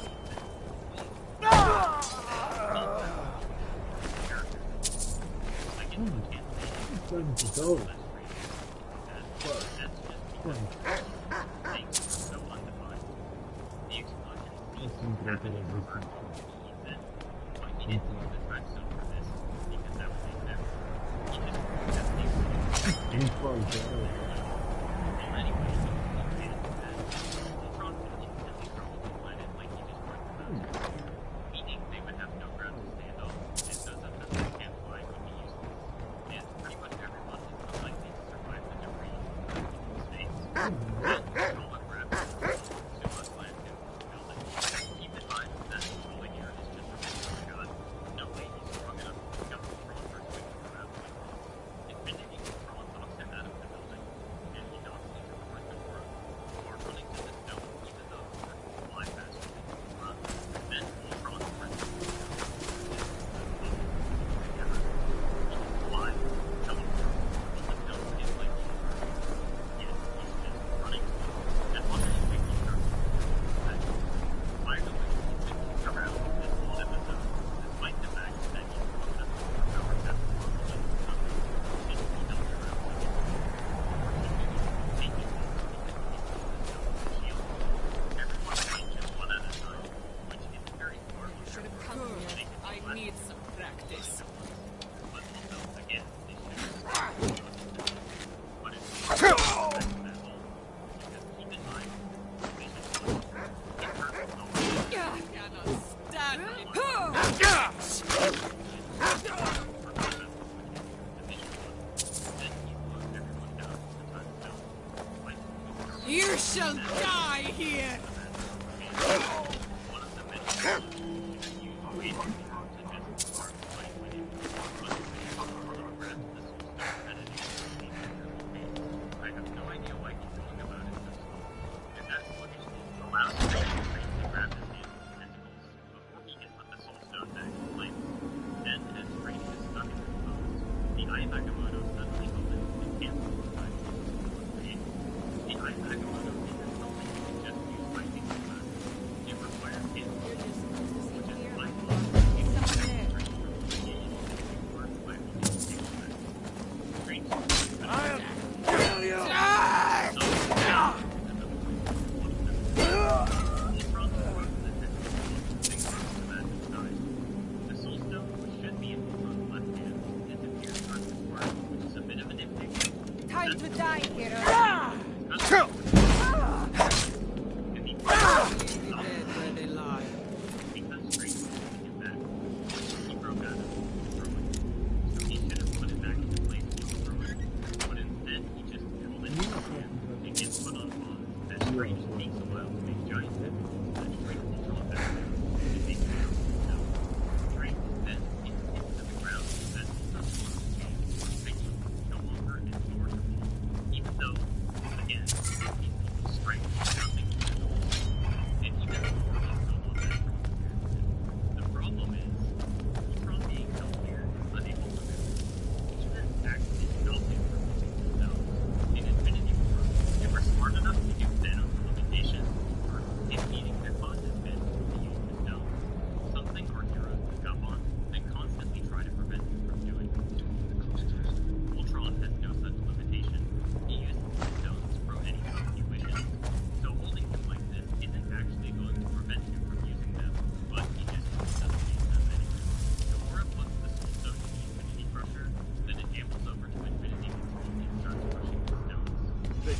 You shall die here! Time to die, kiddo.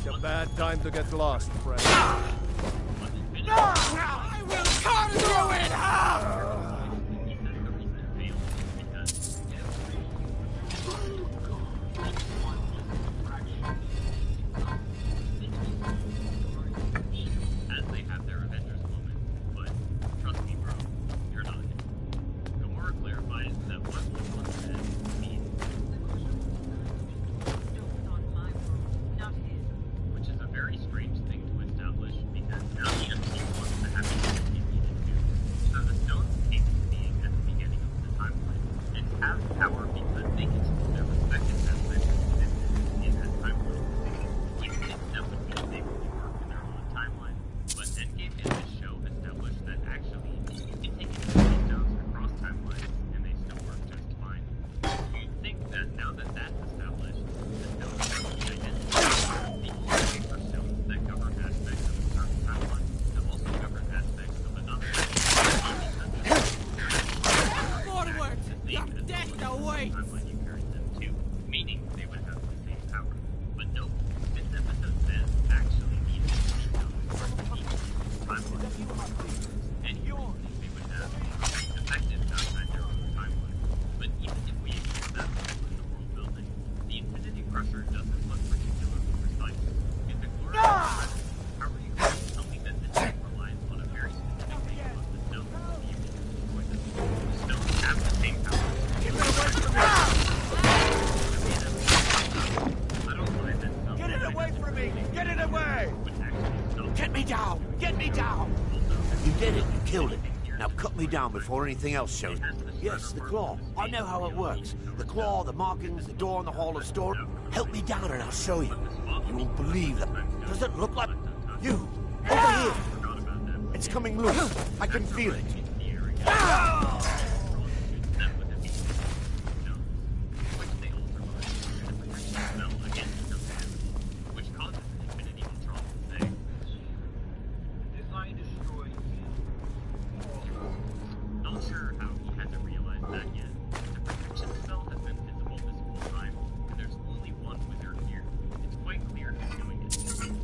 A bad time to get lost, friend. I will carve you in half! As they have their Avengers moment, but trust me, bro, you're not. Gamora clarifies that what Ultron said means timeline you carried them to, meaning they would have the same power. But nope, this episode says actually needed to be done for the timeline. And you would think they would have effective outside their own timeline. But even if we ignore that flaw in the world building, the Infinity Crusher doesn't look particularly precise. If the glory how are you going to tell me that this thing relies on a very specific thing of the stone to be able to destroy them? The stones have the same power. Get it away from me! I don't mind that some Get it away from me! Get it away! Get me down! Get me down! You did it. You killed it. Now cut me down before anything else shows. Yes, the claw. I know how it works. The claw, the markings, the door in the Hall of Storm. Help me down and I'll show you. You won't believe that. Does it look like you? Over here. It's coming loose. I can feel it. Not sure how he hasn't realized that yet. The protection spell has been visible this whole time, and there's only one wizard here. It's quite clear who's doing it.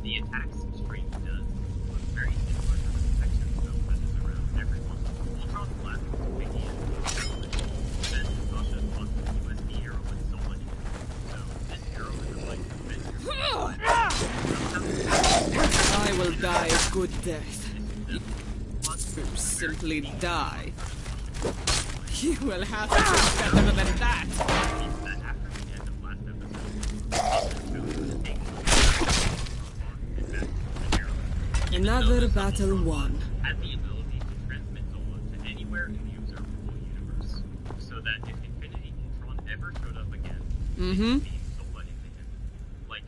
The attack's strength does look very similar to the protection spell that is around everyone. Ultron blasts Piggy and then Sasha spots the USB arrow with Sola in it. So this arrow is like a I will die a good death. You simply die. You will have to do better than that. Another battle won. Has the ability to transmit Zola to anywhere in the observable universe, so that if Infinity Ultron ever showed up again, Mm-hmm. Zola into him. Like,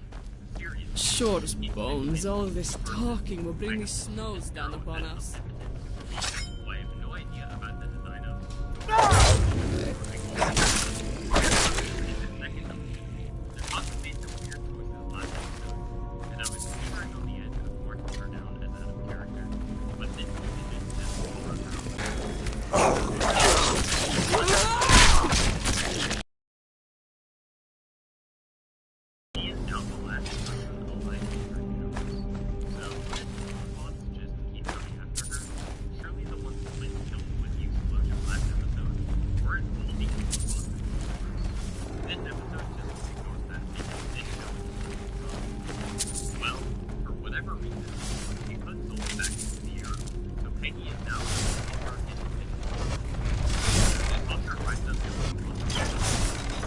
seriously. Sure as bones, all this talking will bring the snows down upon us. Well, I have no idea about the design of. The Cosmic made some weird choices last episode, and I was teetering on the edge of forcing her down as out of character. But this decision just he is now the last person alive in her universe. So, if robots just keep coming after her, surely the ones who might kill with the explosion last episode weren't all the evil robots in the universe. This episode just ignores that because this show is well, for whatever reason, he put Soul back into the arrow, so Peggy is now over in the pit. Natasha rides up to the front.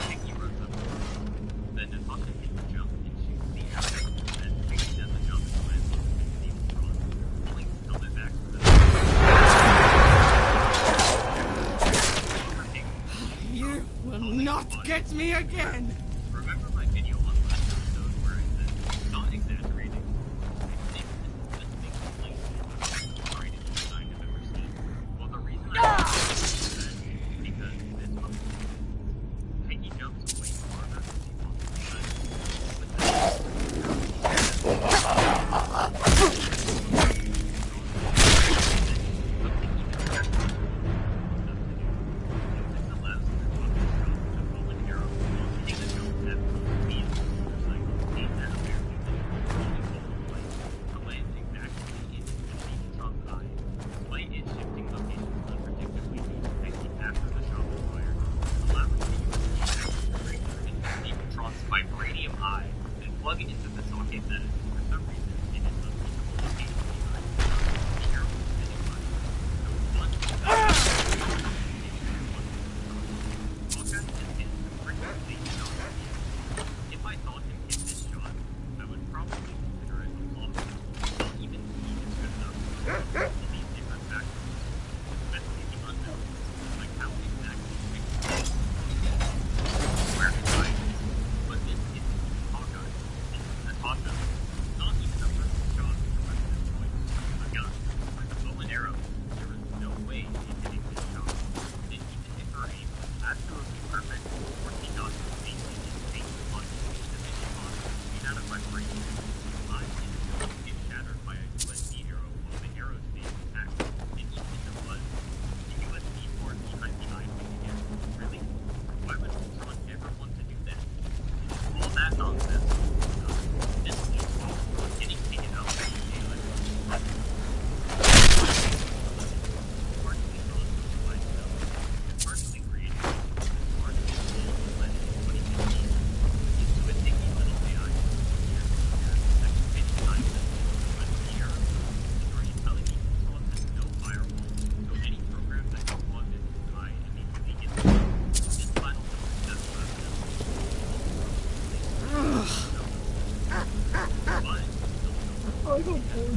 Peggy runs up to her. Then Natasha hits the jump and shoots the arrow. Then Peggy does the jump and lands on Infinity Ultron, pulling his helmet back for the You will not get me again! Remember my video on last episode where I said, not exaggerating, I think this is the best thing greatest design I've ever seen. Well, the reason I think that is because this moment, Peggy jumps way farther than she wants to. This allows her to bow and arrow while hitting the jump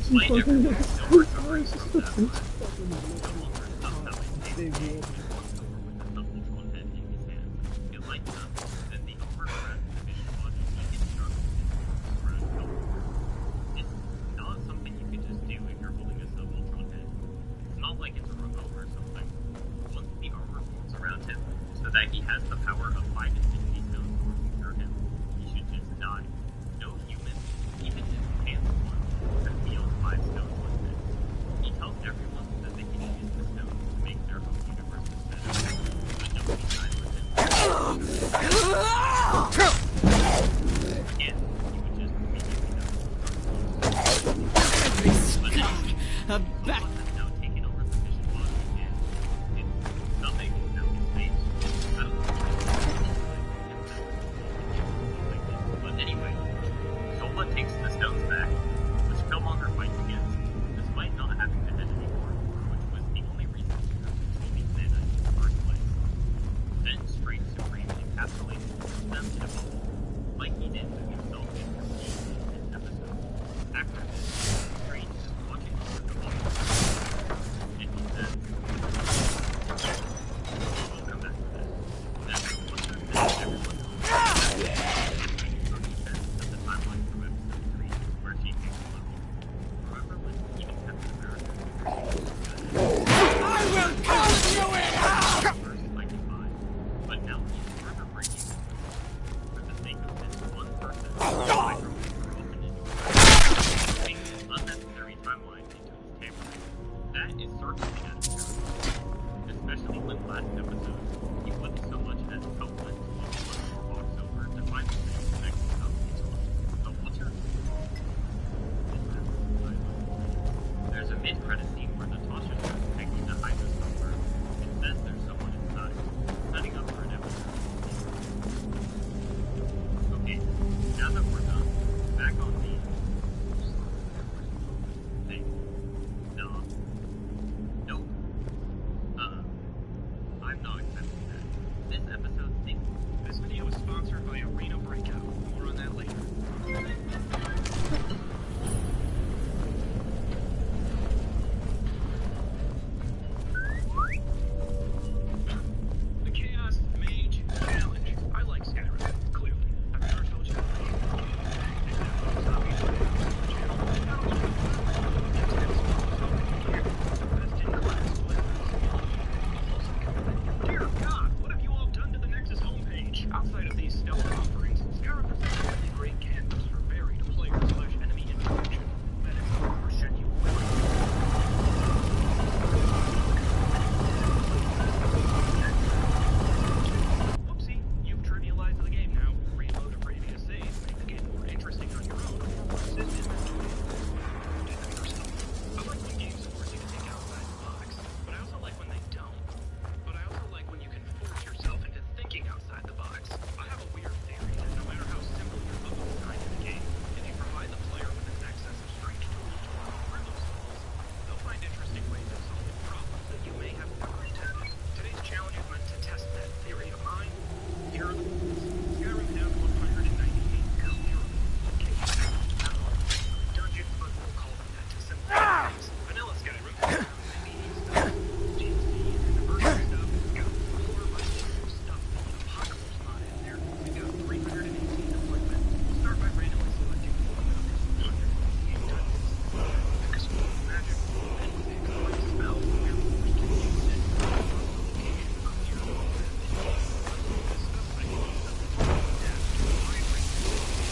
Despite everything, still recovering from that blow, Killmonger somehow escaped with the Ultron head in his hand. It lights up, then the overcorrect division logic deconstructs and moves around Killmonger. It's not something you can just do if you're holding a sub-Ultron head. It's not like it's a remote or something. Once the armor forms around him, so that he has the power of 5 infinity stones working through him, he should just die. No human, even his pants one, can wield 5 stones like this. He tells everyone that they can use the stones to make their own universes better, but nobody dies with him. Again, he would just immediately know. Every scar, a back. Now taken over sufficient logic, and it's nothing out in space. I don't know. But anyway, Sola takes the stones back, which Killmonger fights against, despite not having the head anymore, which was the only reason he was controlling Thanos in the first place. Then Strange Supreme encapsulates them in a bubble, like he did to himself in Prestige in this episode. After this, Strange is watching over the bubble, and he says, we'll come back to this. Then, once they're finished, everyone goes back to the timeline from episode 3, where she takes the level. Remember when even Captain America I will cut you in half! first like a 5, but now he's further breaking the rules for the sake of this one person who micromanaged open into makes an unnecessary timeline into his table. That is certainly out of character, especially when last episode he wouldn't so much as Copeland walks over to find the thing next to him. So what's your... There's a mid-credit scene where Natasha shows Peggy the Hydra's number and says there's someone inside, setting up for an episode. Okay, now that we're done, back on the thing. No. Nope. I'm not accepting that. This episode stinks. This video is sponsored by Arena Breakout. More on that later. The Chaos Mage Challenge. I like Skyrim, clearly. I've never told you that. Dear God, what have you all done to the Nexus homepage? Outside of these stellar offerings, Skyrim presents a really great canvas for varied player/enemy interaction. That is our schedule. Whoopsie, you've trivialized the game now. Reload a previous save, make the game more interesting on your own, or persist in that I like when games force you to think outside the box, but I also like when they don't. But I also like when you can force yourself into thinking outside the box. I have a weird theory that no matter how simple your level design in the game, if you provide the player with an excess of strange tools to work through those levels, they'll find interesting ways of solving problems that you may have never intended. Today's challenge is meant to test that theory of mine. Here are the rules. Skyrim has 198 clear locations. Dungeons, but we'll call them that to simplify things. Vanilla Skyrim, maybe stuff, GC, and the version stuff. It's got 4 much stuff. Apocalypse mod in there. We got 318 equipment. We'll start by randomly selecting one of these 168 dungeons. Pick a school of magic, then pick one spell where we can use it. Location clear. Discuss ideas of the adapt to a wide range of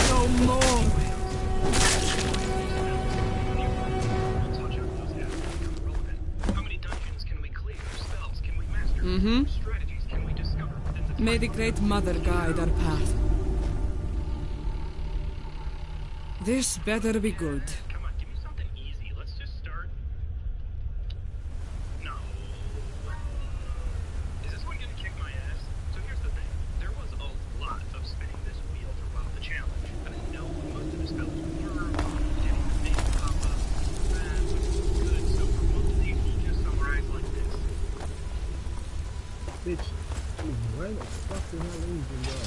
No more. How many dungeons can we clear? Spells can we master? Mm-hmm. Strategies can we discover within the May the Great Mother guide our path. This better be good. Come on, give me something easy. Let's just start. No. Is this one gonna kick my ass? So here's the thing. There was a lot of spinning this wheel throughout the challenge. And I know most of the spells were getting the name pop up. That was good. So for most of these, we'll just Where the fuck did that legion go?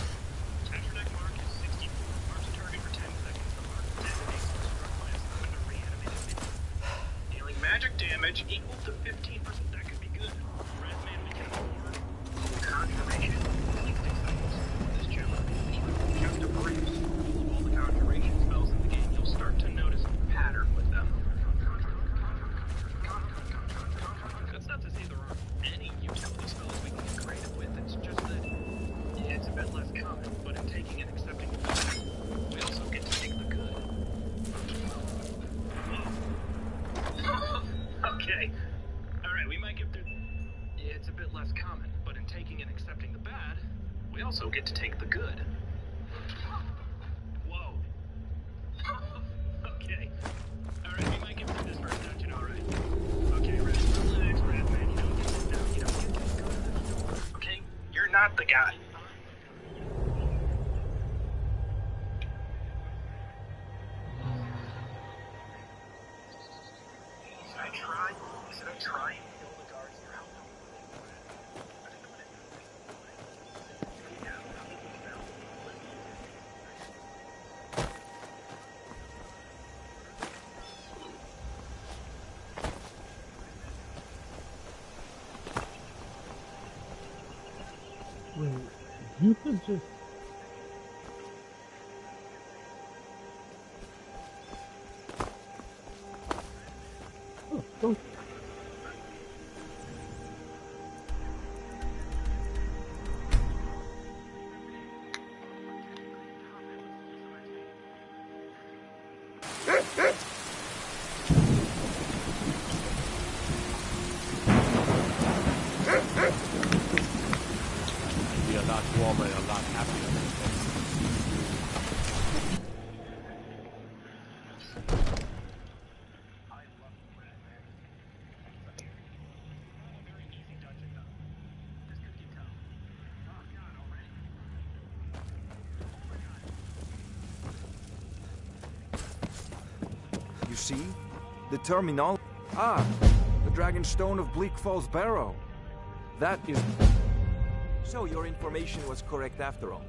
Tetradeck mark is 64. Marks a target for 10 seconds. The mark detonates when struck by a summoned or reanimated minion. Dealing magic damage equal to 15%. That could be good. Red man, we can afford conjuration. Lightning sites. This gem, even just a breeze. All the conjuration spells in the game, you'll start to notice a pattern with them. That's not to say there aren't any utility spells we can get creative with. It's just that it's a bit less common, but in taking and accepting the good, we also get to take the good. Okay. Alright, we might get through. It's a bit less common, but in taking and accepting the bad, we also get to take the good. Whoa. Okay. Alright, we might get through this first dungeon, alright. Okay, relax, Red Man. You don't get this down. You don't get this down. Okay? You're not the guy. Should I try and kill the guards here? Wait, you could just... Oh, don't... Be a lot warmer and a lot happier. You see? The terminal... Ah! The Dragon Stone of Bleak Falls Barrow. That is... So your information was correct after all.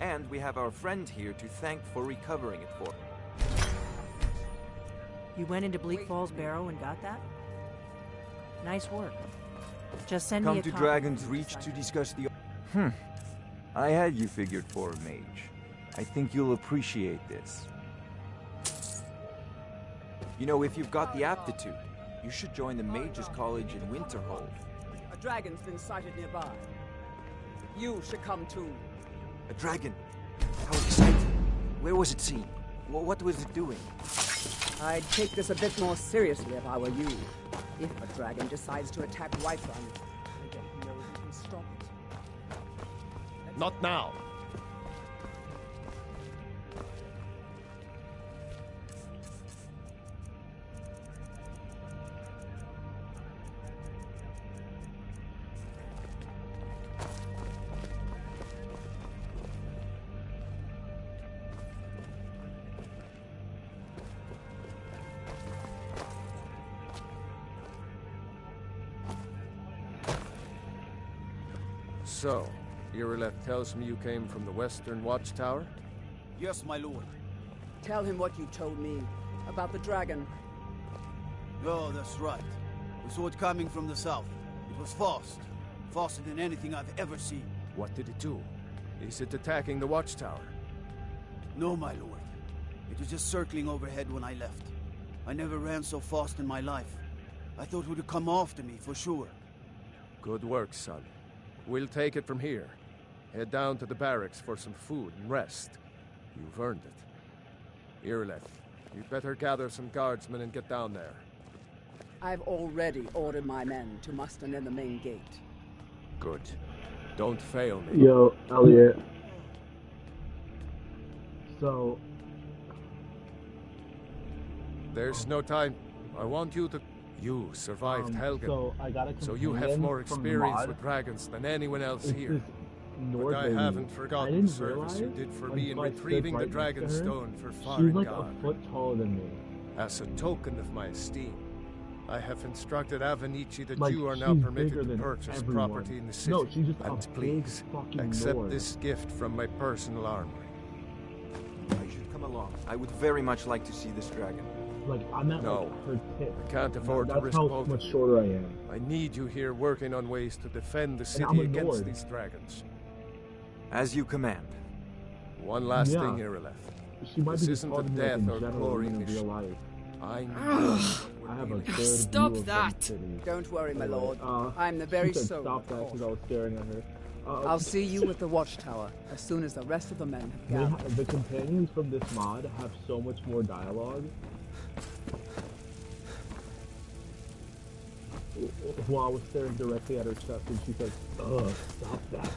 And we have our friend here to thank for recovering it for... You went into Bleak Falls Barrow and got that? Nice work. Just send me a Come to copy Dragon's when you Reach decide to discuss the... I had you figured for a mage. I think you'll appreciate this. You know, if you've got the aptitude, you should join the Mages College in Winterhold. A dragon's been sighted nearby. You should come too. A dragon? How exciting. Where was it seen? What was it doing? I'd take this a bit more seriously if I were you. If a dragon decides to attack Whiterun, I don't know if you can stop it. Not now. So, Irileth tells me you came from the Western Watchtower? Yes, my lord. Tell him what you told me about the dragon. Oh, that's right. We saw it coming from the south. It was fast. Faster than anything I've ever seen. What did it do? Is it attacking the Watchtower? No, my lord. It was just circling overhead when I left. I never ran so fast in my life. I thought it would come after me, for sure. Good work, son. We'll take it from here. Head down to the barracks for some food and rest. You've earned it. Irileth, you'd better gather some guardsmen and get down there. I've already ordered my men to muster near the main gate. Good. Don't fail me. Yo, Elliot. So... There's no time. I want you to... You survived Helgen, so I got a so you have more experience with dragons than anyone else here. But I haven't forgotten the service you did for me in retrieving the Dragon Stone for She's Faringard. like a foot taller than me. As a token of my esteem, I have instructed Avenici that Like, you are now she's permitted bigger to than purchase everyone. property in the city. No, she's just a and big please fucking accept lord. this gift from my personal armory. I should come along. I would very much like to see this dragon. Like, I'm at No, like her tip. I can't afford to That's risk how both much of you. shorter I am. I need you here working on ways to defend the I'm city a against Nord. these dragons. As you command. One last Yeah. thing, Irileth. She might This be isn't a calling me like death in or general glory in real mission. life. I I have a third Stop view of that. them cities. Don't worry, my Anyway, lord. I'm the very she said soul stop of that the because I was staring at her. I'll see you at the watchtower as soon as the rest of the men have gathered. The companions from this mod have so much more dialogue. While I was staring directly at her chest and she said, ugh, stop that.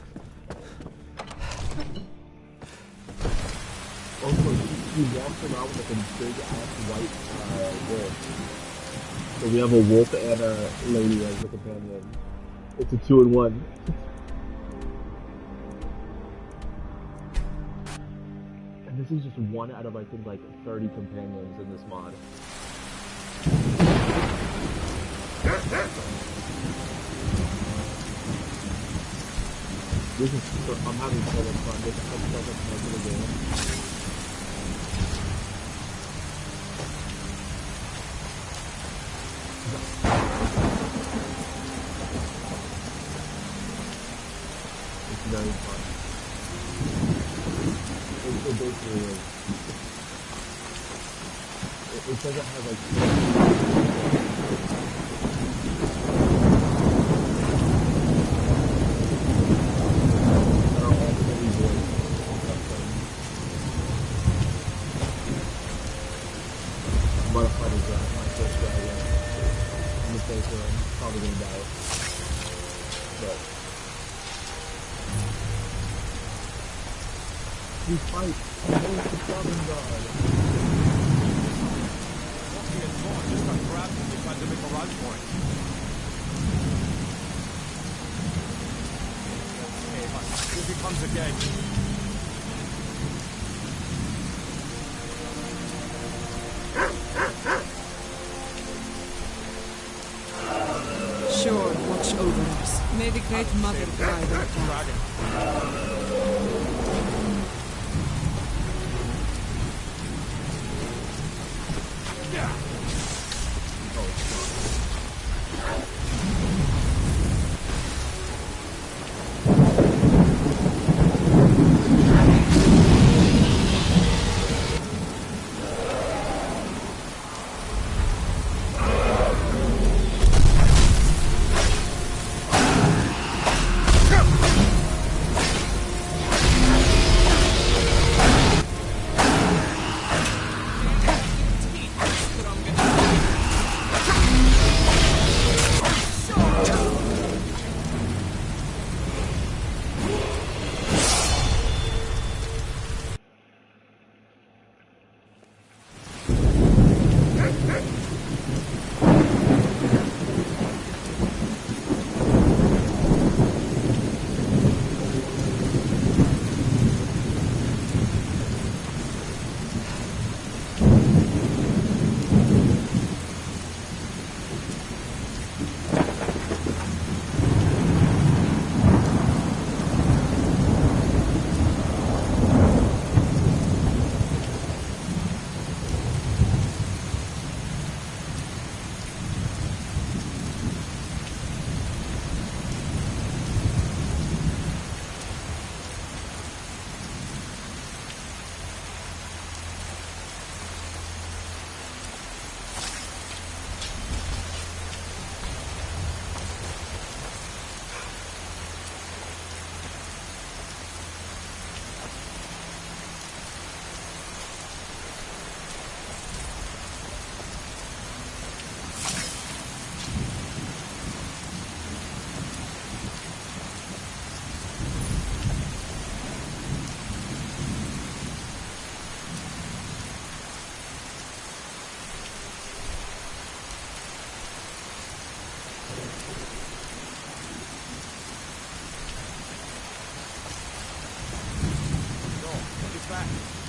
Also, she walks around with like a big ass white wolf. So we have a wolf and a lady as a companion. It's a 2-in-1. And this is just one out of I think like 30 companions in this mod. This is I'm having so much fun. This adds so much more to the game. It's very fun. It basically is. It doesn't have like modified as my first dragon. In the place where I'm probably gonna die. But we fight against the Southern God. Walking and Thor just got grabbed and they tried to make a run for it. Okay, but here he comes again. Sure, watch over us. May the Great Mother guide our path.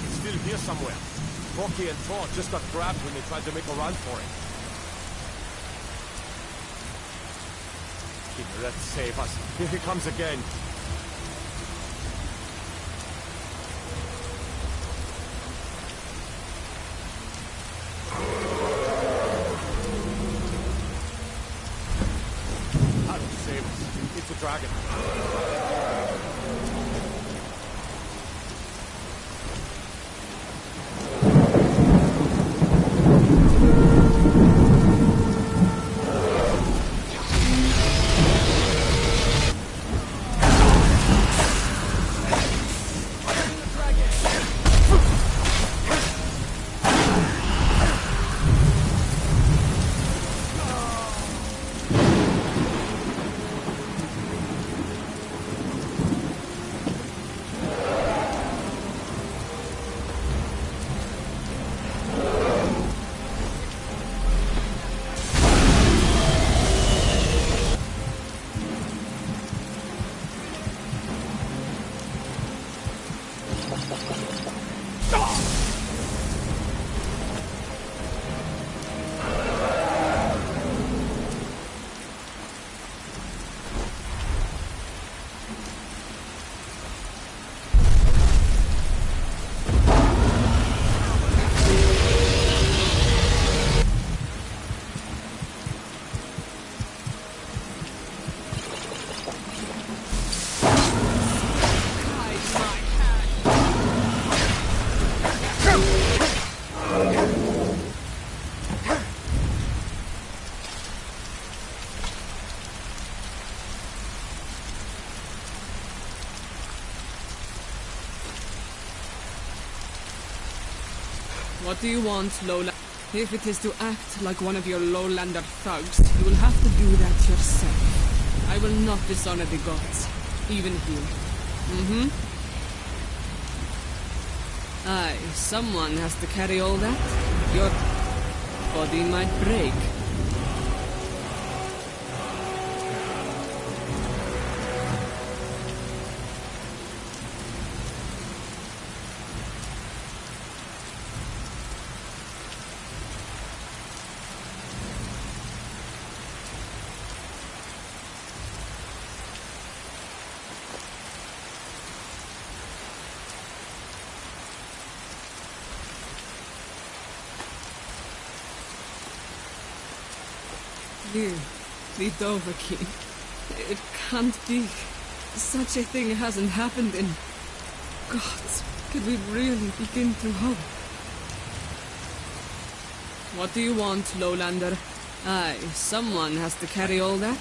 It's still here somewhere. Rocky and Thor just got grabbed when they tried to make a run for it. fucking let's save us. If he comes again. How to save us? It's a dragon. What do you want, Lola? If it is to act like one of your lowlander thugs, you will have to do that yourself. I will not dishonor the gods, even here. Aye, someone has to carry all that. Your body might break. You, the Dovahkiin. It can't be. Such a thing hasn't happened in... Gods, could we really begin to hope? What do you want, Lowlander? Aye, someone has to carry all that.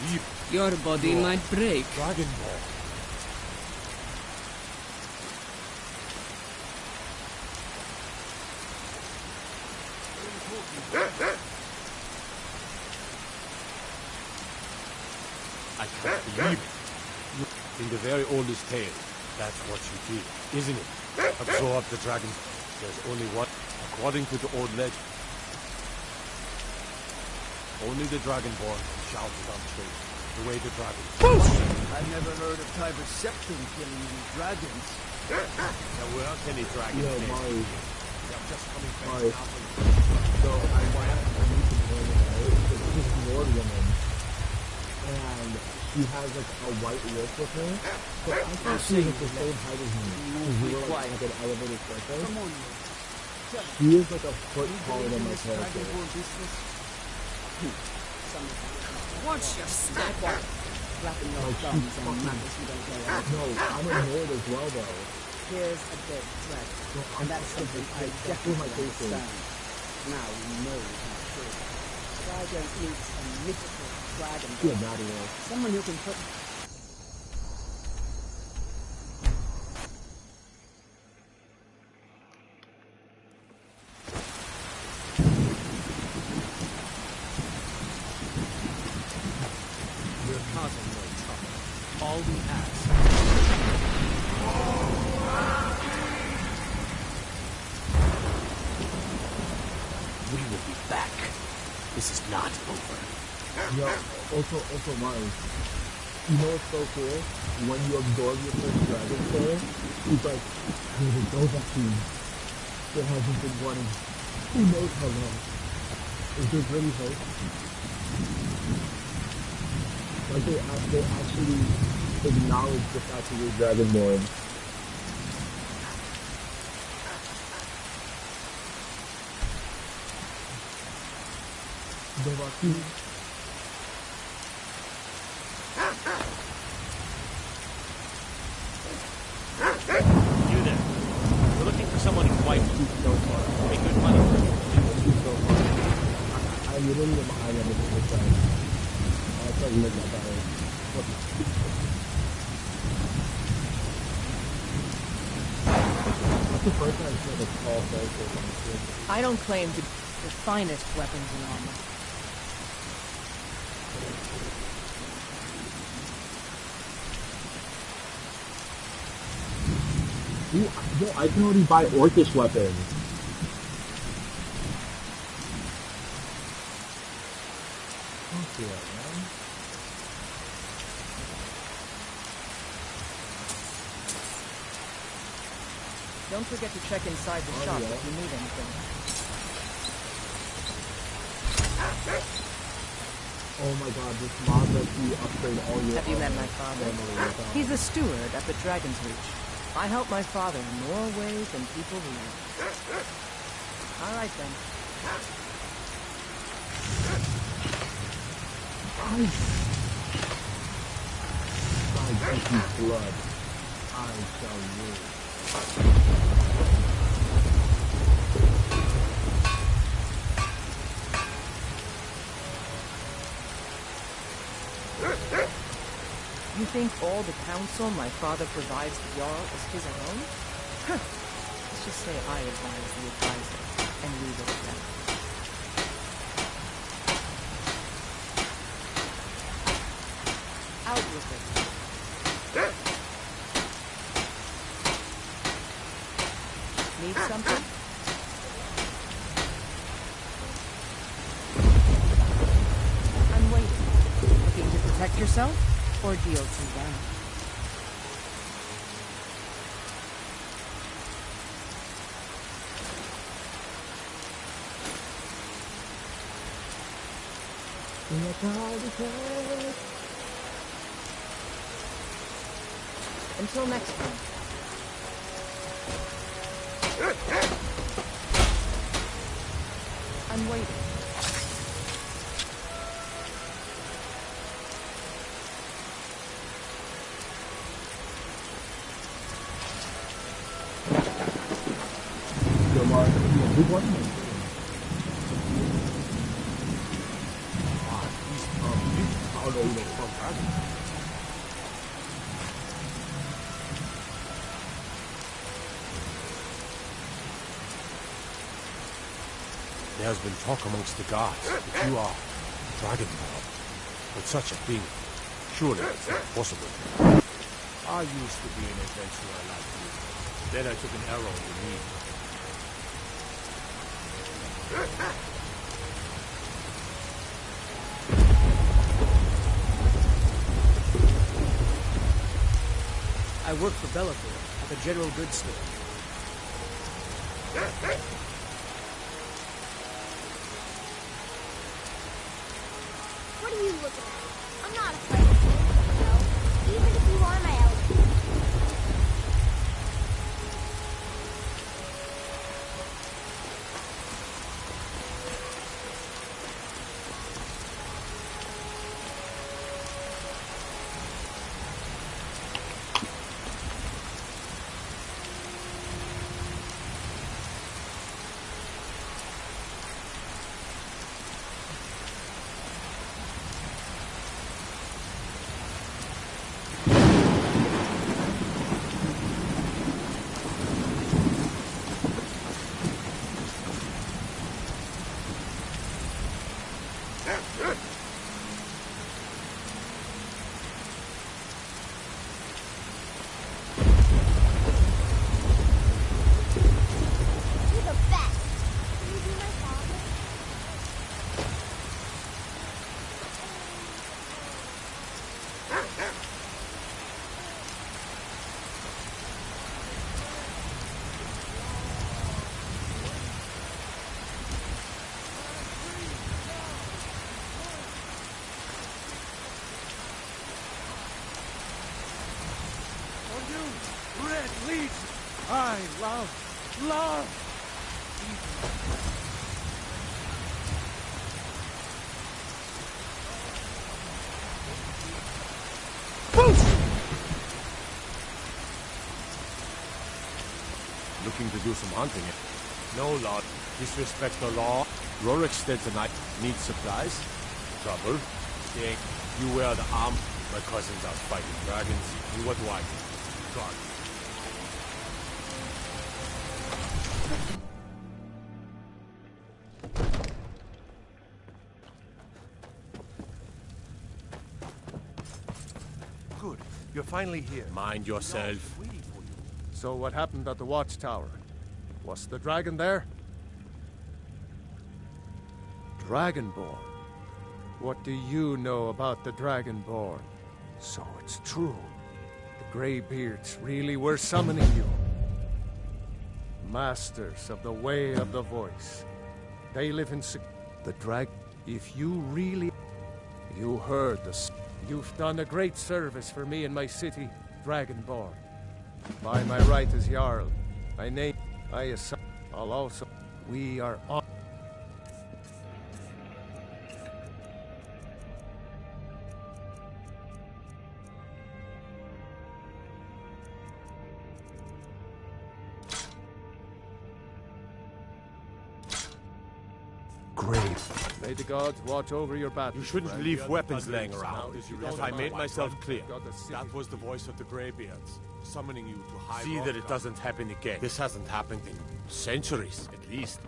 Your body might break. Dragon Ball. I can't believe it. In the very oldest tale, that's what you did, isn't it? Absorb the dragon. There's only one, according to the old legend. Only the Dragonborn can shout without trade, the way the dragon. I've never heard of Tiber Septim killing any dragons. There weren't any dragons Yo, there. Mari. They're just coming back Mari. now. So I need to point it out. It's this Nord woman. And she has like a white wolf with her. So I thought she was the same height as me. We were like an elevated surface. Come on, She is like a foot taller than my character. Watch your step. Flapping your Like, thumbs she's and fucking... matters you don't care. No, I'm a Nord as well though. Here's a dead threat, and that's something I definitely understand. Now we know how true. Dragon needs a mythical dragon. Yeah, that is. Someone who can put... We're causing no trouble. All we ask. We will be back. This is not over. Yo, also Mari. You know what's so cool? When you absorb your first dragon soul, he's like, there's a Dovahkiin that hasn't been running who knows how long. Is there really hope? Like they actually acknowledge the fact that you're Dragonborn. You there. We're looking for someone who's white. So far. Pay good money for it. So far. I literally am behind on this side. I thought you looked at that. That's the first time I've seen a tall character. I don't claim to be the finest weapons and armor. Yo, I can already buy Orcish weapons. Don't do that, man. Don't forget to check inside the shop if you need anything. Oh my god, this mod lets you upgrade all your... Have you met my father? He's the steward at the Dragon's Reach. I help my father in more ways than people realize. All right, then. I give you blood. I shall live. You think all the counsel my father provides the Jarl is his alone? Huh. Let's just say I advise the advisor and leave it at that. Out with it. Need something? I'm waiting. Looking to protect yourself? Or deal some damage. Until next time. I'm waiting. Who won? There has been talk amongst the gods that you are Dragonborn. With such a being, surely it's not possible. I used to be an adventurer like you. Then I took an arrow in the knee. I work for Bellator at the general goods store. What are you looking at? I'm not afraid of you, no. Even if you are my elder. Red Legion! I love Looking to do some hunting. No, Lord. Disrespects the law. Rorik Stead tonight. Need supplies? Trouble? Think you wear the arm. My cousins are fighting dragons. And what do I do? God. Good. You're finally here. Mind yourself. So what happened at the watchtower? Was the dragon there? Dragonborn? What do you know about the Dragonborn? So it's true. The Greybeards really were summoning you. Masters of the Way of the Voice. They live in the drag. If you really... You heard the... You've done a great service for me in my city, Dragonborn. By my right as Jarl, I name... I'll also... We are on... May the gods watch over your battle. You shouldn't leave weapons laying around. If I made myself clear, that was the voice of the Greybeards, summoning you to high. See that it doesn't happen again. This hasn't happened in centuries, at least.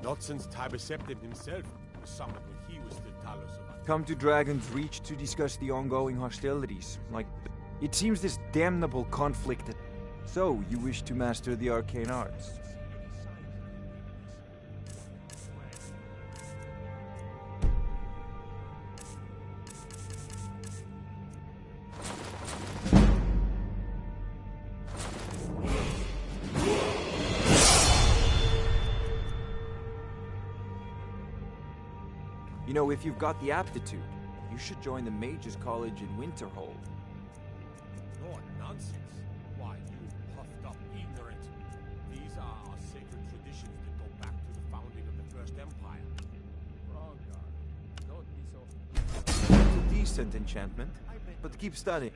Not since Tiber Septim himself was summoned when he was still Talos of... Come to Dragon's Reach to discuss the ongoing hostilities. It seems this damnable conflict... So, you wish to master the arcane arts? You know, if you've got the aptitude, you should join the Mages College in Winterhold. Lord, nonsense. Why, you puffed up ignorant. These are our sacred traditions that go back to the founding of the First Empire. Don't be so... It's a decent enchantment, but keep studying.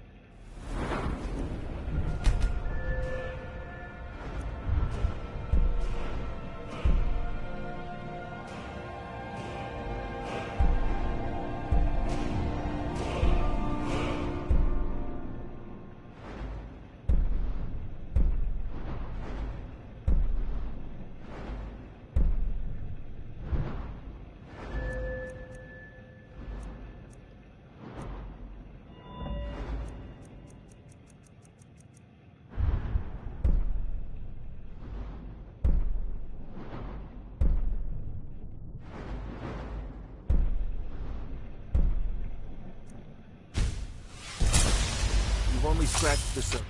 You've only scratched the surface.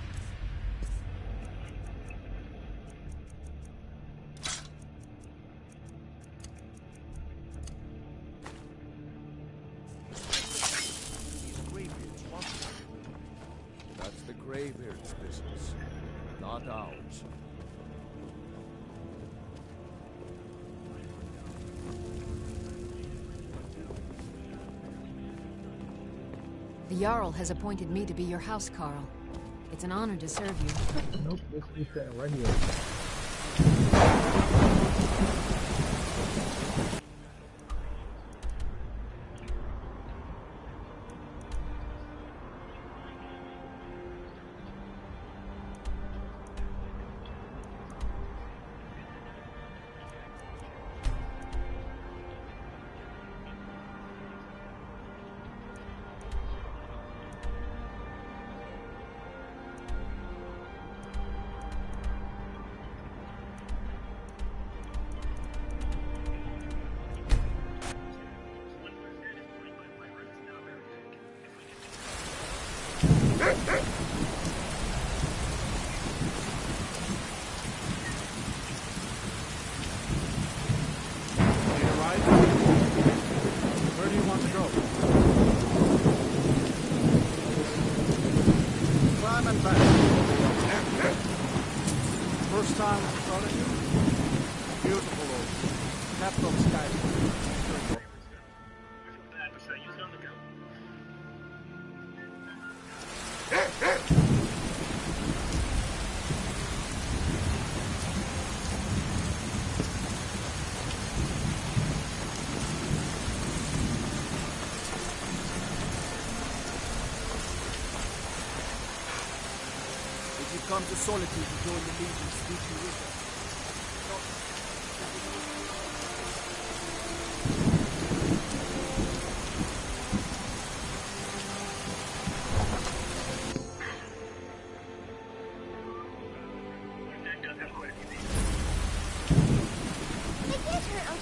That's the Greybeard's business, not ours. The Jarl has appointed me to be your house, Carl. It's an honor to serve you. Nope, this is standing right here. sounds quality. Beautiful old capital Skyrim. Should I use it on the go? If you come to Solitude to join the Legion, speak to Wizard.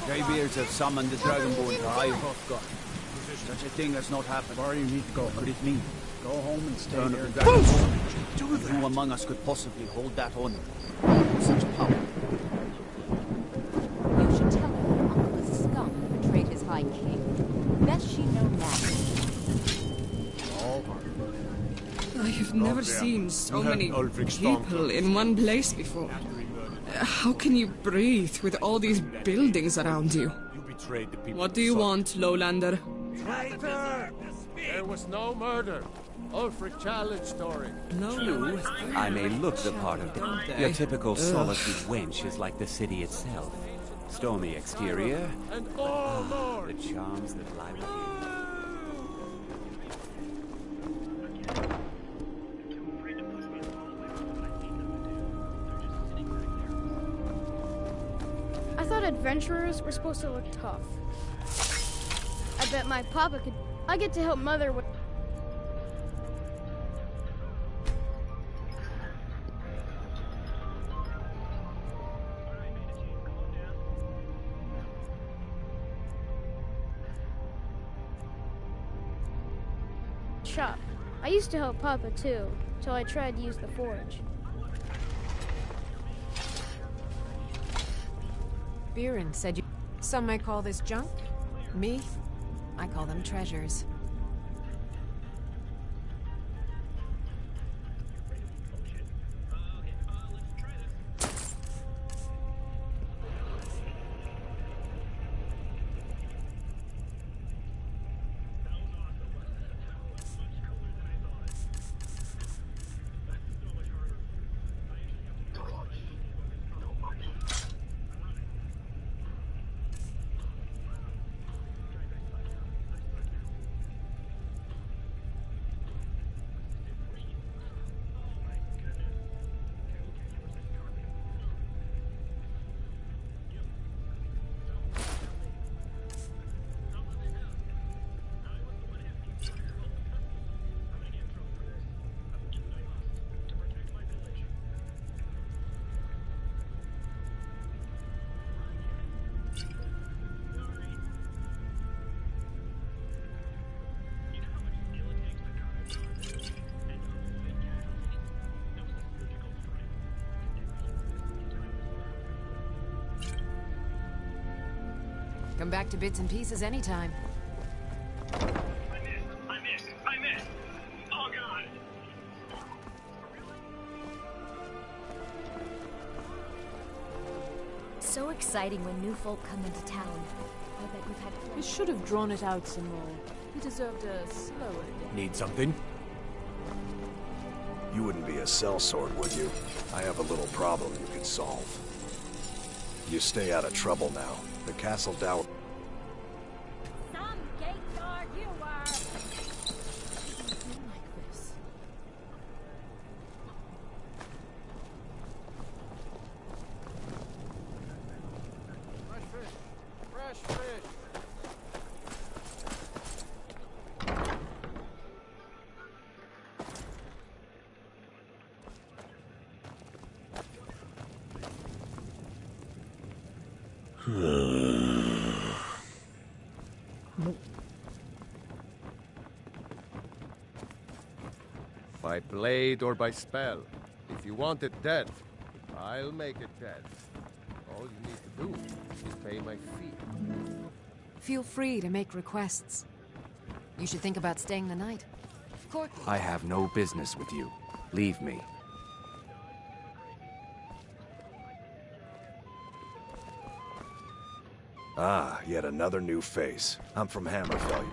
Greybeards have summoned the Dragonborn to High Hrothgar. Such a thing has not happened. Where you need to go, could it mean? Go home and stay there. The Dragonborn. Who among us could possibly hold that honor? Such power. You should tell her your uncle is a scum who betrayed his high king. Best she know that. I have never seen so many people in one place before. How can you breathe with all these buildings around you? You betrayed the people. What do you want, Lowlander? Traitor! There was no murder. Ulfric challenged Thorin. No. I may look the part of Don't they? your typical Solitude wench is like the city itself. Stormy exterior, And all the charms that lie within. I thought adventurers were supposed to look tough. I bet my papa could. I get to help Mother with. Shop. I used to help Papa too, till I tried to use the forge. Biren said you... Some might call this junk. Me? I call them treasures. Come back to bits and pieces anytime. I missed! Oh god! So exciting when new folk come into town. I bet we've had. You should have drawn it out some more. He deserved a slower day. Need something? You wouldn't be a sellsword, would you? I have a little problem you could solve. You stay out of trouble now. The castle down. Some gate guard you are. Fresh fish. By blade or by spell. If you want it dead, I'll make it dead. All you need to do is pay my fee. Feel free to make requests. You should think about staying the night. I have no business with you. Leave me. Ah, yet another new face. I'm from Hammerfell.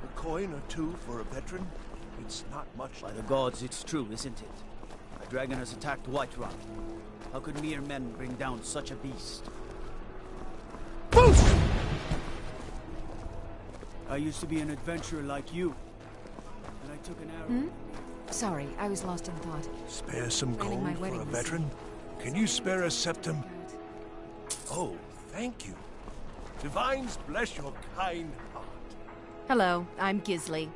A coin or two for a veteran? It's not much. By the gods, it's true, isn't it? A dragon has attacked Whiterun. How could mere men bring down such a beast? I used to be an adventurer like you. And I took an arrow. Sorry, I was lost in thought. Spare some Planning gold my for wedding a this veteran? Can you spare a septum? Oh, thank you. Divines bless your kind heart. Hello, I'm Gisli.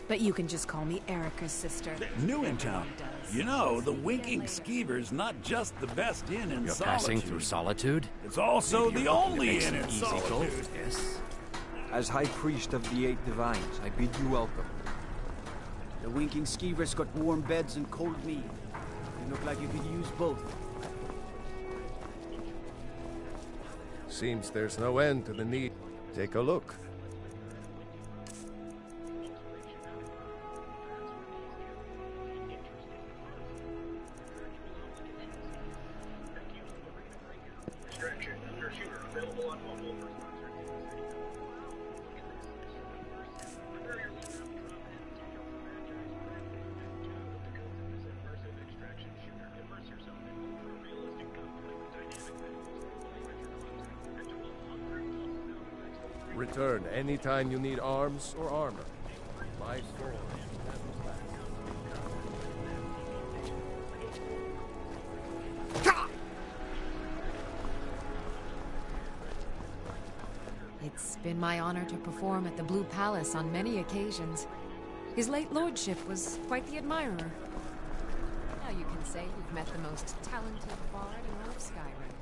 But you can just call me Erica's sister. New in town. You know, the Winking Skeever's not just the best inn in You're Solitude. passing through Solitude? It's also Maybe the you're looking to only make inn some in easy Solitude. gold, yes? As High Priest of the Eight Divines, I bid you welcome. The Winking Skeever's got warm beds and cold mead. You look like you could use both. Seems there's no end to the need. Take a look. Return anytime you need arms or armor. My sword. It's been my honor to perform at the Blue Palace on many occasions. His late lordship was quite the admirer. Now you can say you've met the most talented bard in all of Skyrim.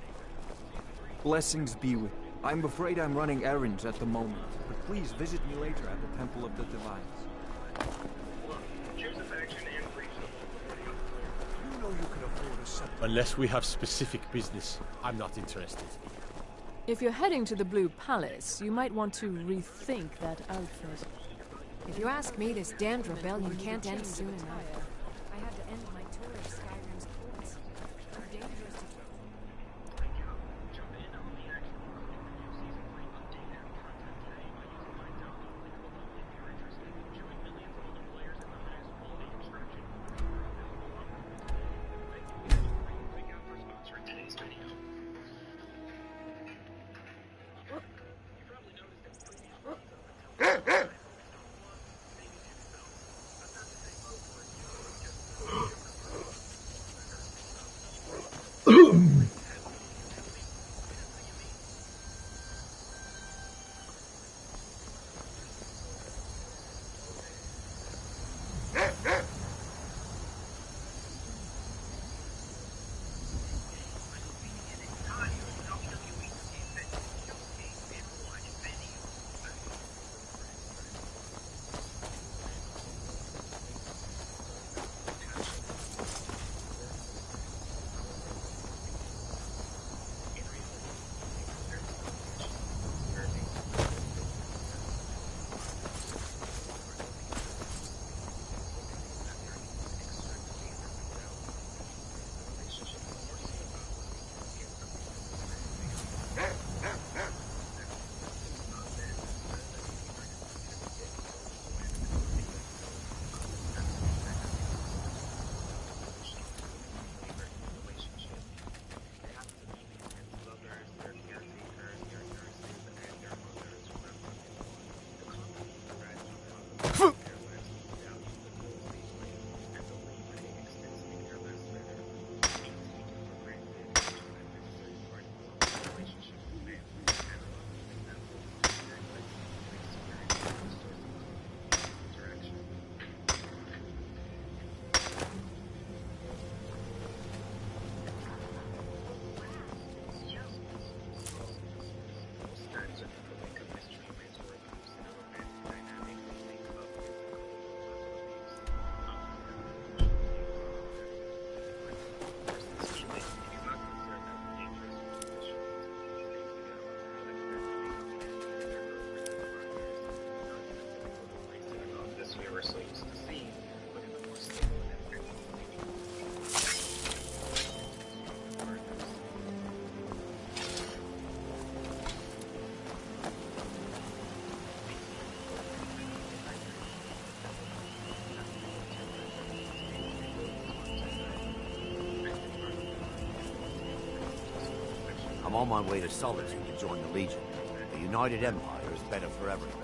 Blessings be with you. I'm afraid I'm running errands at the moment, but please visit me later at the Temple of the Divines. You know you can afford a septum. Unless we have specific business, I'm not interested. If you're heading to the Blue Palace, you might want to rethink that outfit. If you ask me, this damned rebellion can't end soon enough. I had to end my tour of Skyrim's courts. Too dangerous to... I'm on my way to Solitude to join the Legion. A united empire is better for everyone.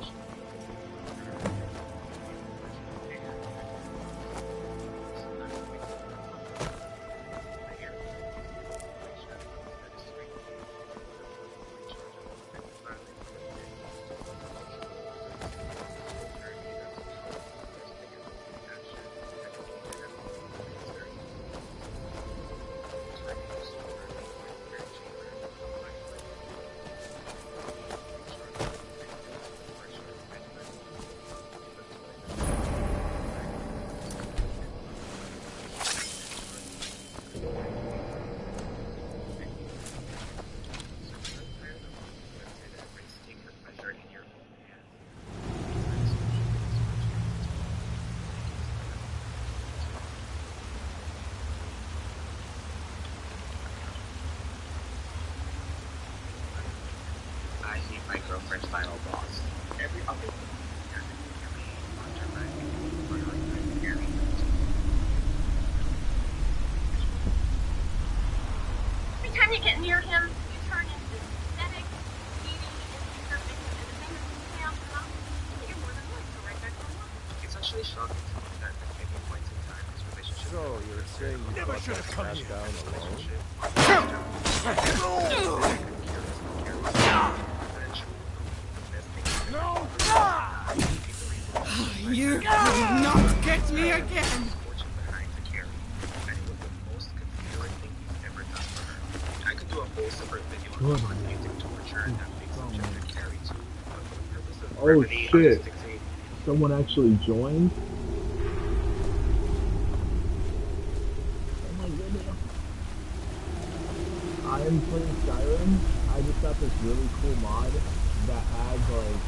I hate my girlfriend's final boss. Every other every time you get near him, you turn into this pathetic, needy, insecure victim, and the thing that's chaos enough, you're more than willing to right back to normal. It's actually shocking to me that at any point in time, this relationship. So you're saying you never brought should have that come trash here. down alone? You will not get me again! I could do a whole separate video on romantic torture and that being subjected Carrie to. But for the purpose of Oh brevity, I'll shit. just dictate. Someone actually joined? Oh my goodness. I am playing Skyrim. I just got this really cool mod that has like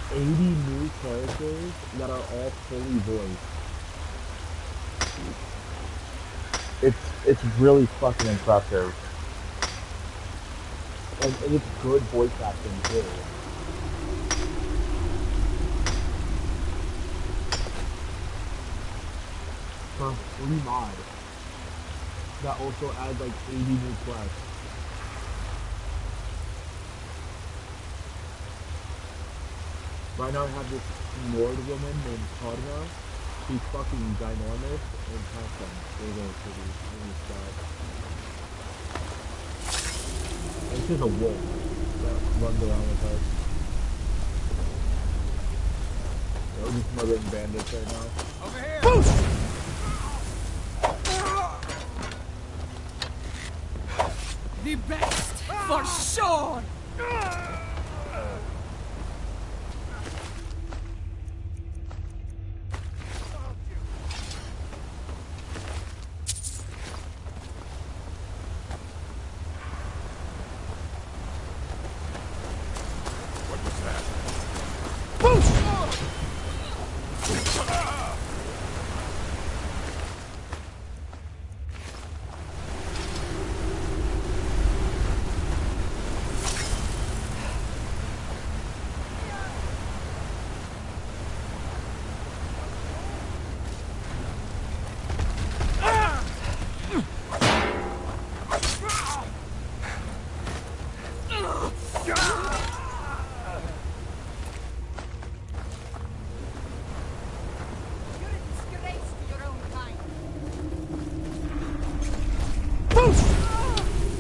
80 new characters that are all fully voiced. It's really fucking impressive. And it's good voice acting too. For free mod. That also adds like 80 new quests. Right now I have this Nord woman named Karna. She's fucking ginormous and handsome. They're very pretty. Holy crap. And she's a wolf that runs around with us. We're just murdering bandits right now. Over here! The best, for sure! What was that?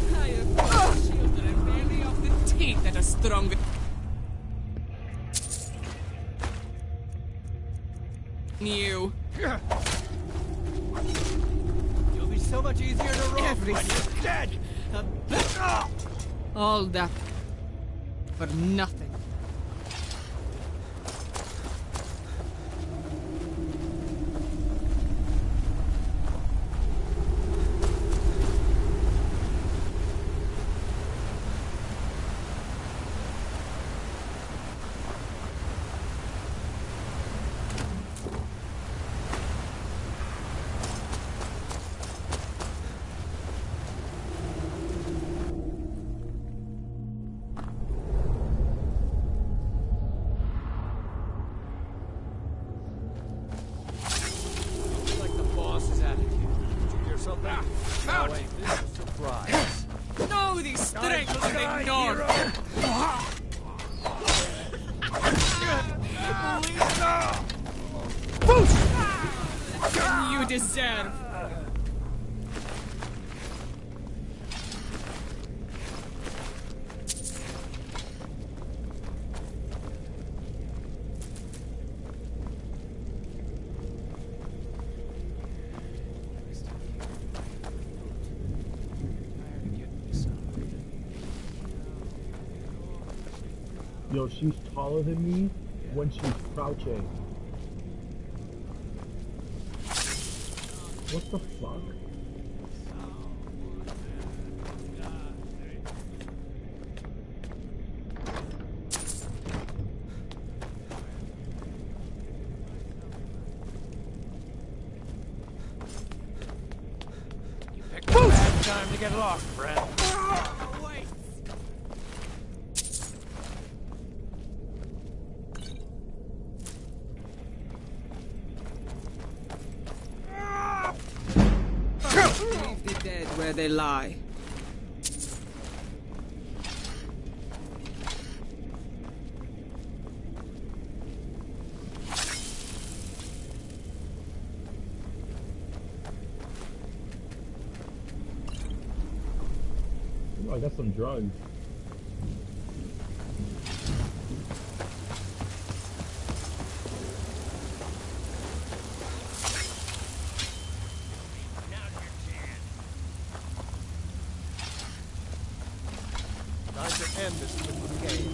I have shielded many of the teeth that are stronger. You. You'll be so much easier to roll when Everything. you're dead! All that for nothing. Like the boss's attitude. Did you hear something? No, wait, this is a surprise. Know the strength of the North! You deserve. Yo, she's taller than me when she's crouching. What the fuck? You picked a bad time to get lost, friend. Leave the dead where they lie. Oh, I got some drugs. Time to end this little game.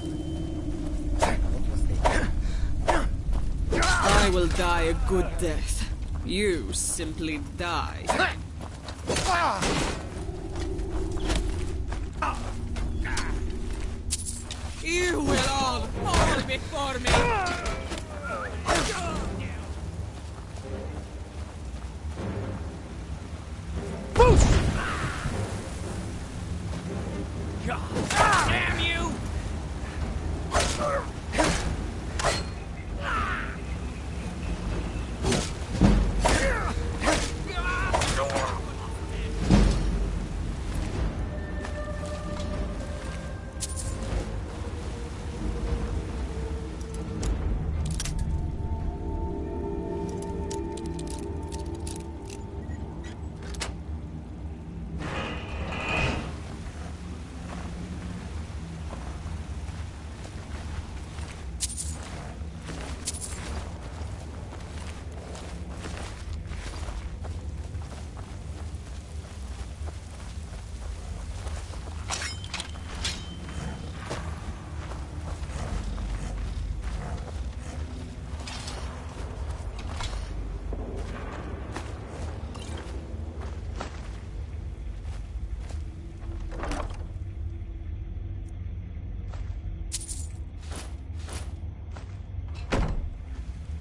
I will die a good death. You simply die. You will all fall before me! Damn you!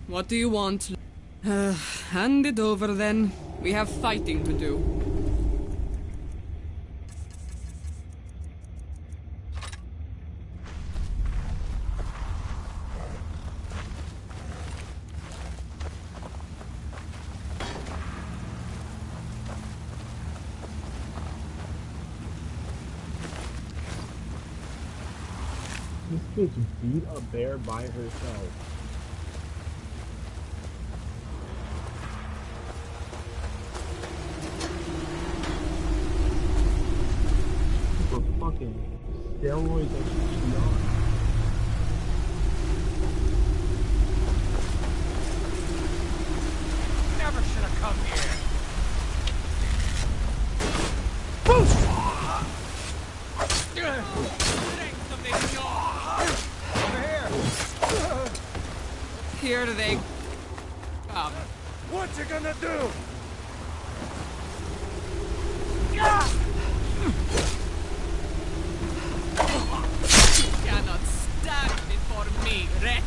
What do you want? Hand it over then. We have fighting to do. This bitch beat a bear by herself. For fucking steroids that she's on. Never should have come here. Here they come. What you gonna do? You cannot stand before me, Red.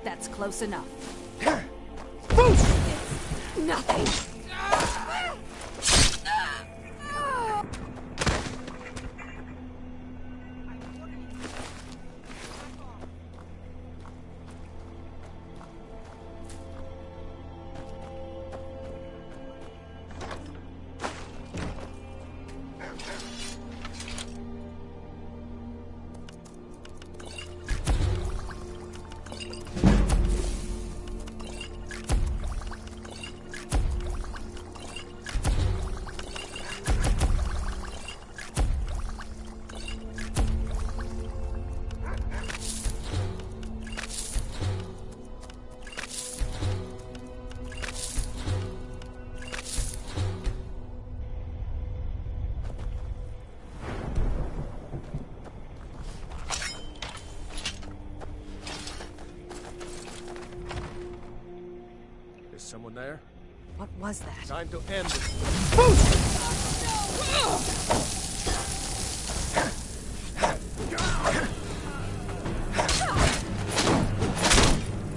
That's close enough. Nothing. Someone there? What was that? Time to end it.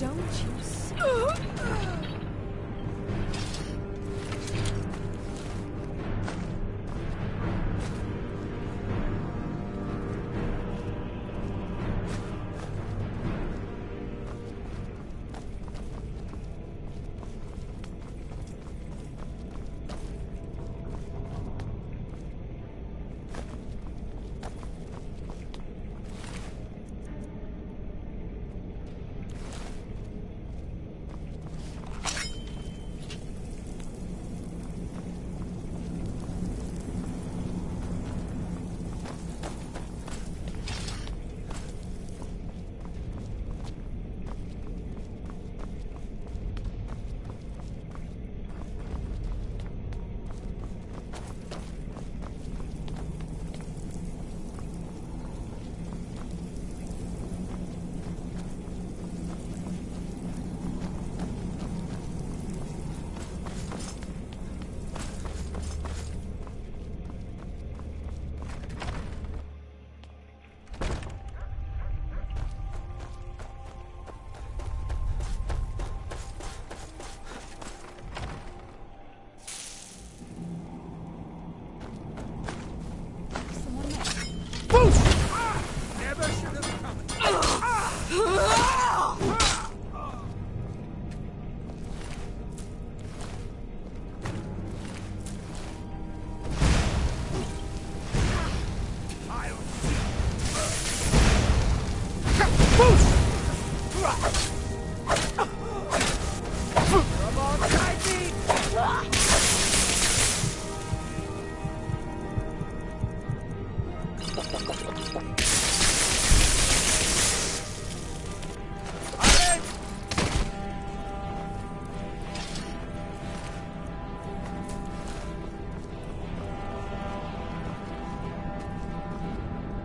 Don't you see?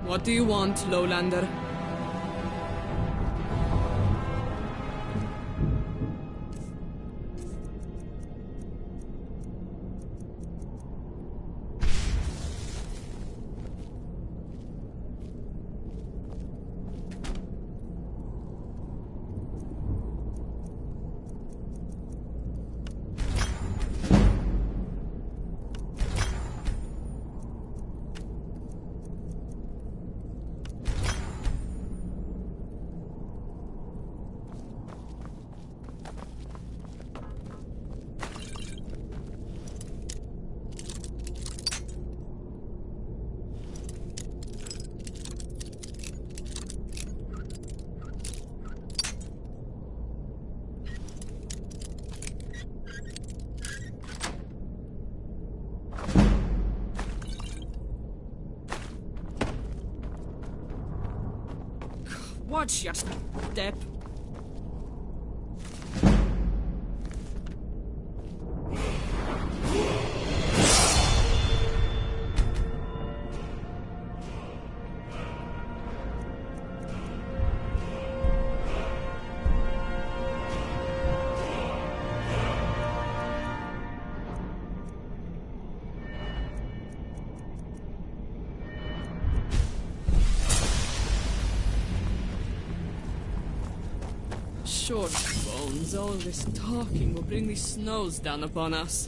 What do you want, Lowlander? Watch your step. short, Bones. All this talking will bring the snows down upon us.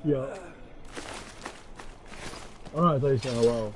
Yeah. Oh, I thought you said hello.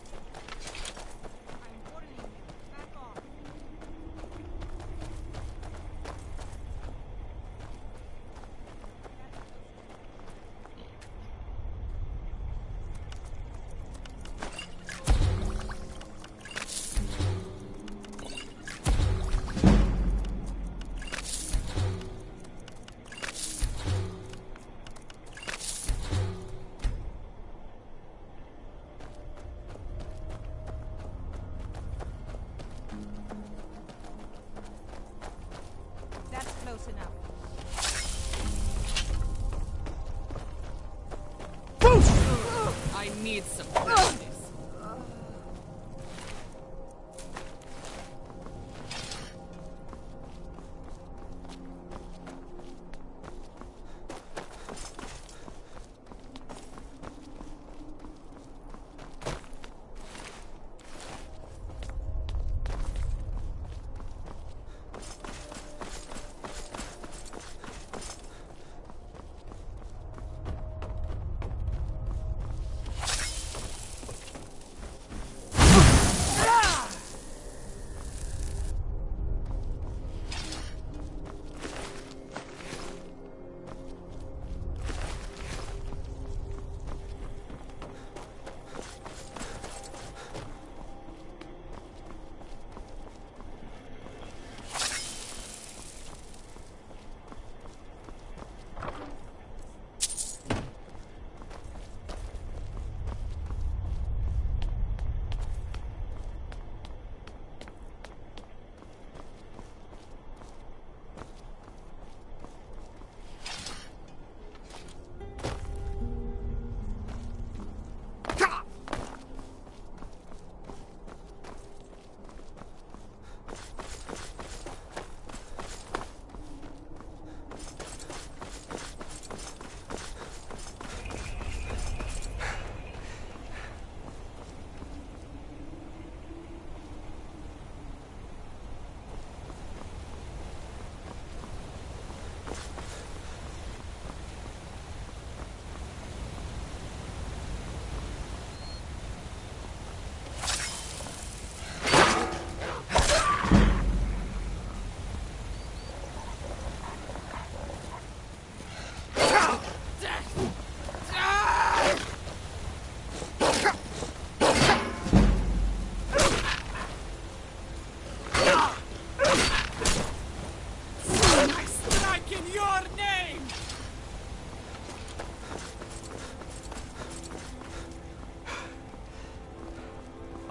I need some practice.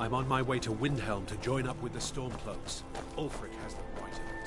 I'm on my way to Windhelm to join up with the Stormcloaks. Ulfric has the right of it.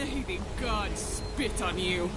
May the gods spit on you.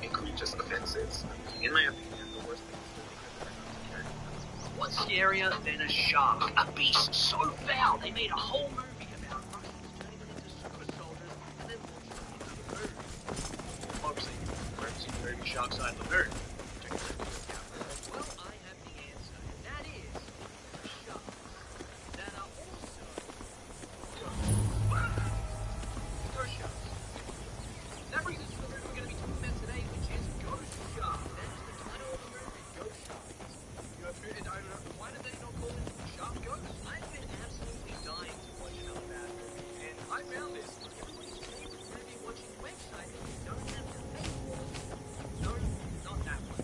Egregious offenses. In my opinion, the worst thing is what's scarier than a shark? A beast so foul they made a whole movie about Russians turning them into super soldiers and then launching them into the moon. Obviously, you've never seen the movie Shark Side of the Moon. Well, I have the answer, and that is sharks that are also ghost sharks. That brings us to the movie we're going to be talking about today, which is Ghost Shark. That is the title of the movie, Ghost Shark. You have heard it, I don't know, why did they not call it Shark Ghost? I've been absolutely dying to watch another bad movie, and I found this on everybody's favorite movie watching website that you don't have to pay for. No, not that one.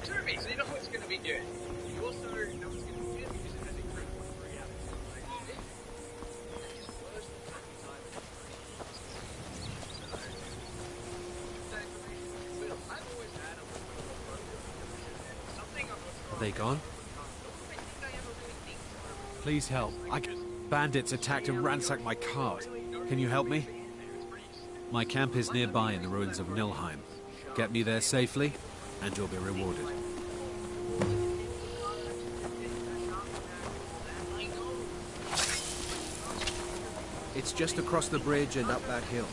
Tubi, so you know it's going to be good. You also know it's going to be good because it has a 3.3 out of 10 rating. That is worse than Happy Time at Are they gone? Please help. Bandits attacked and ransacked my cart. Can you help me? My camp is nearby in the ruins of Nilheim. Get me there safely, and you'll be rewarded. It's just across the bridge and up that hill.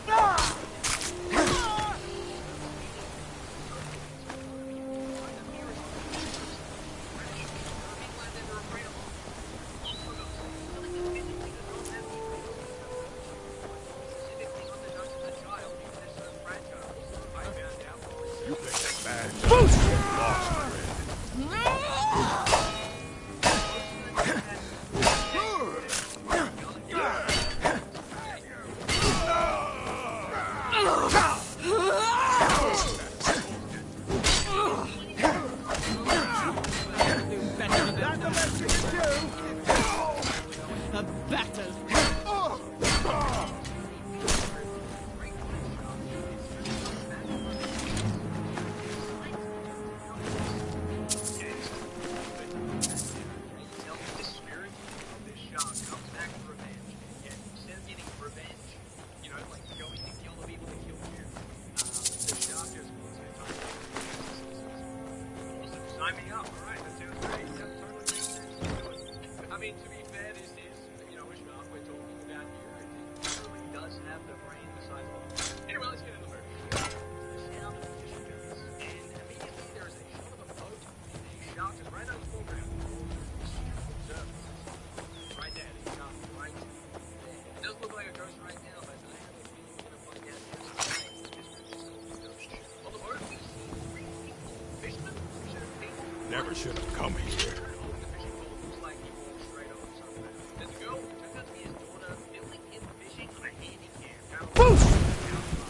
should have come here.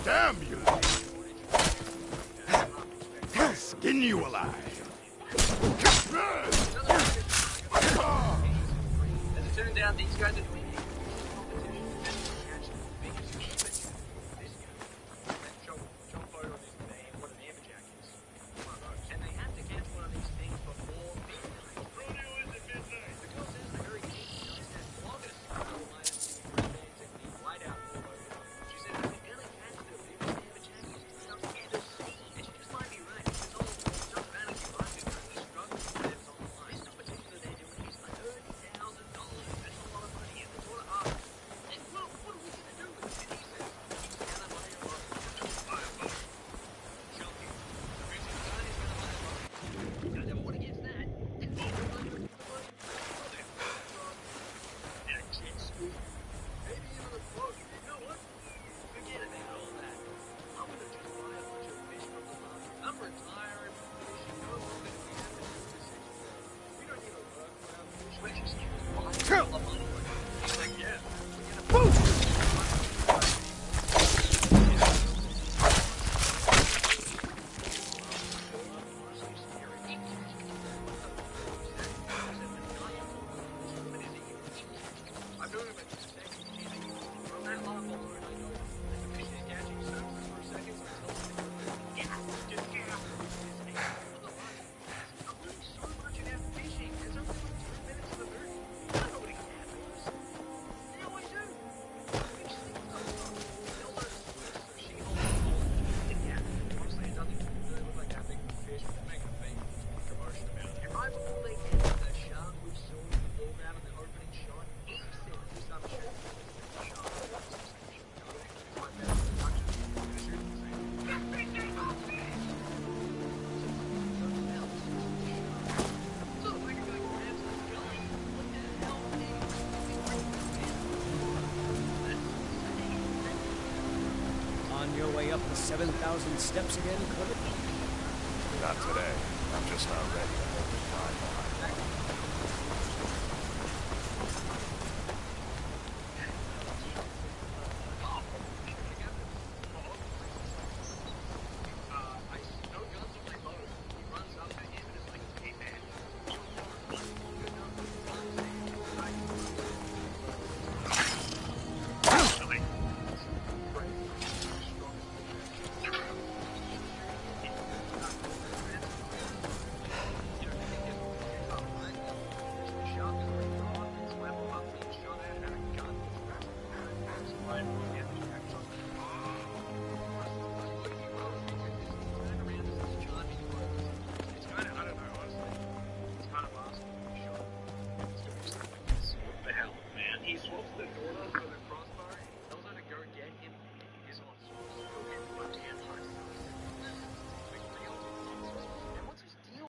Damn you! I'll skin you alive. As it turns out, these guys are doing On your way up the 7,000 steps again, Corbett? Not today. I'm just not ready.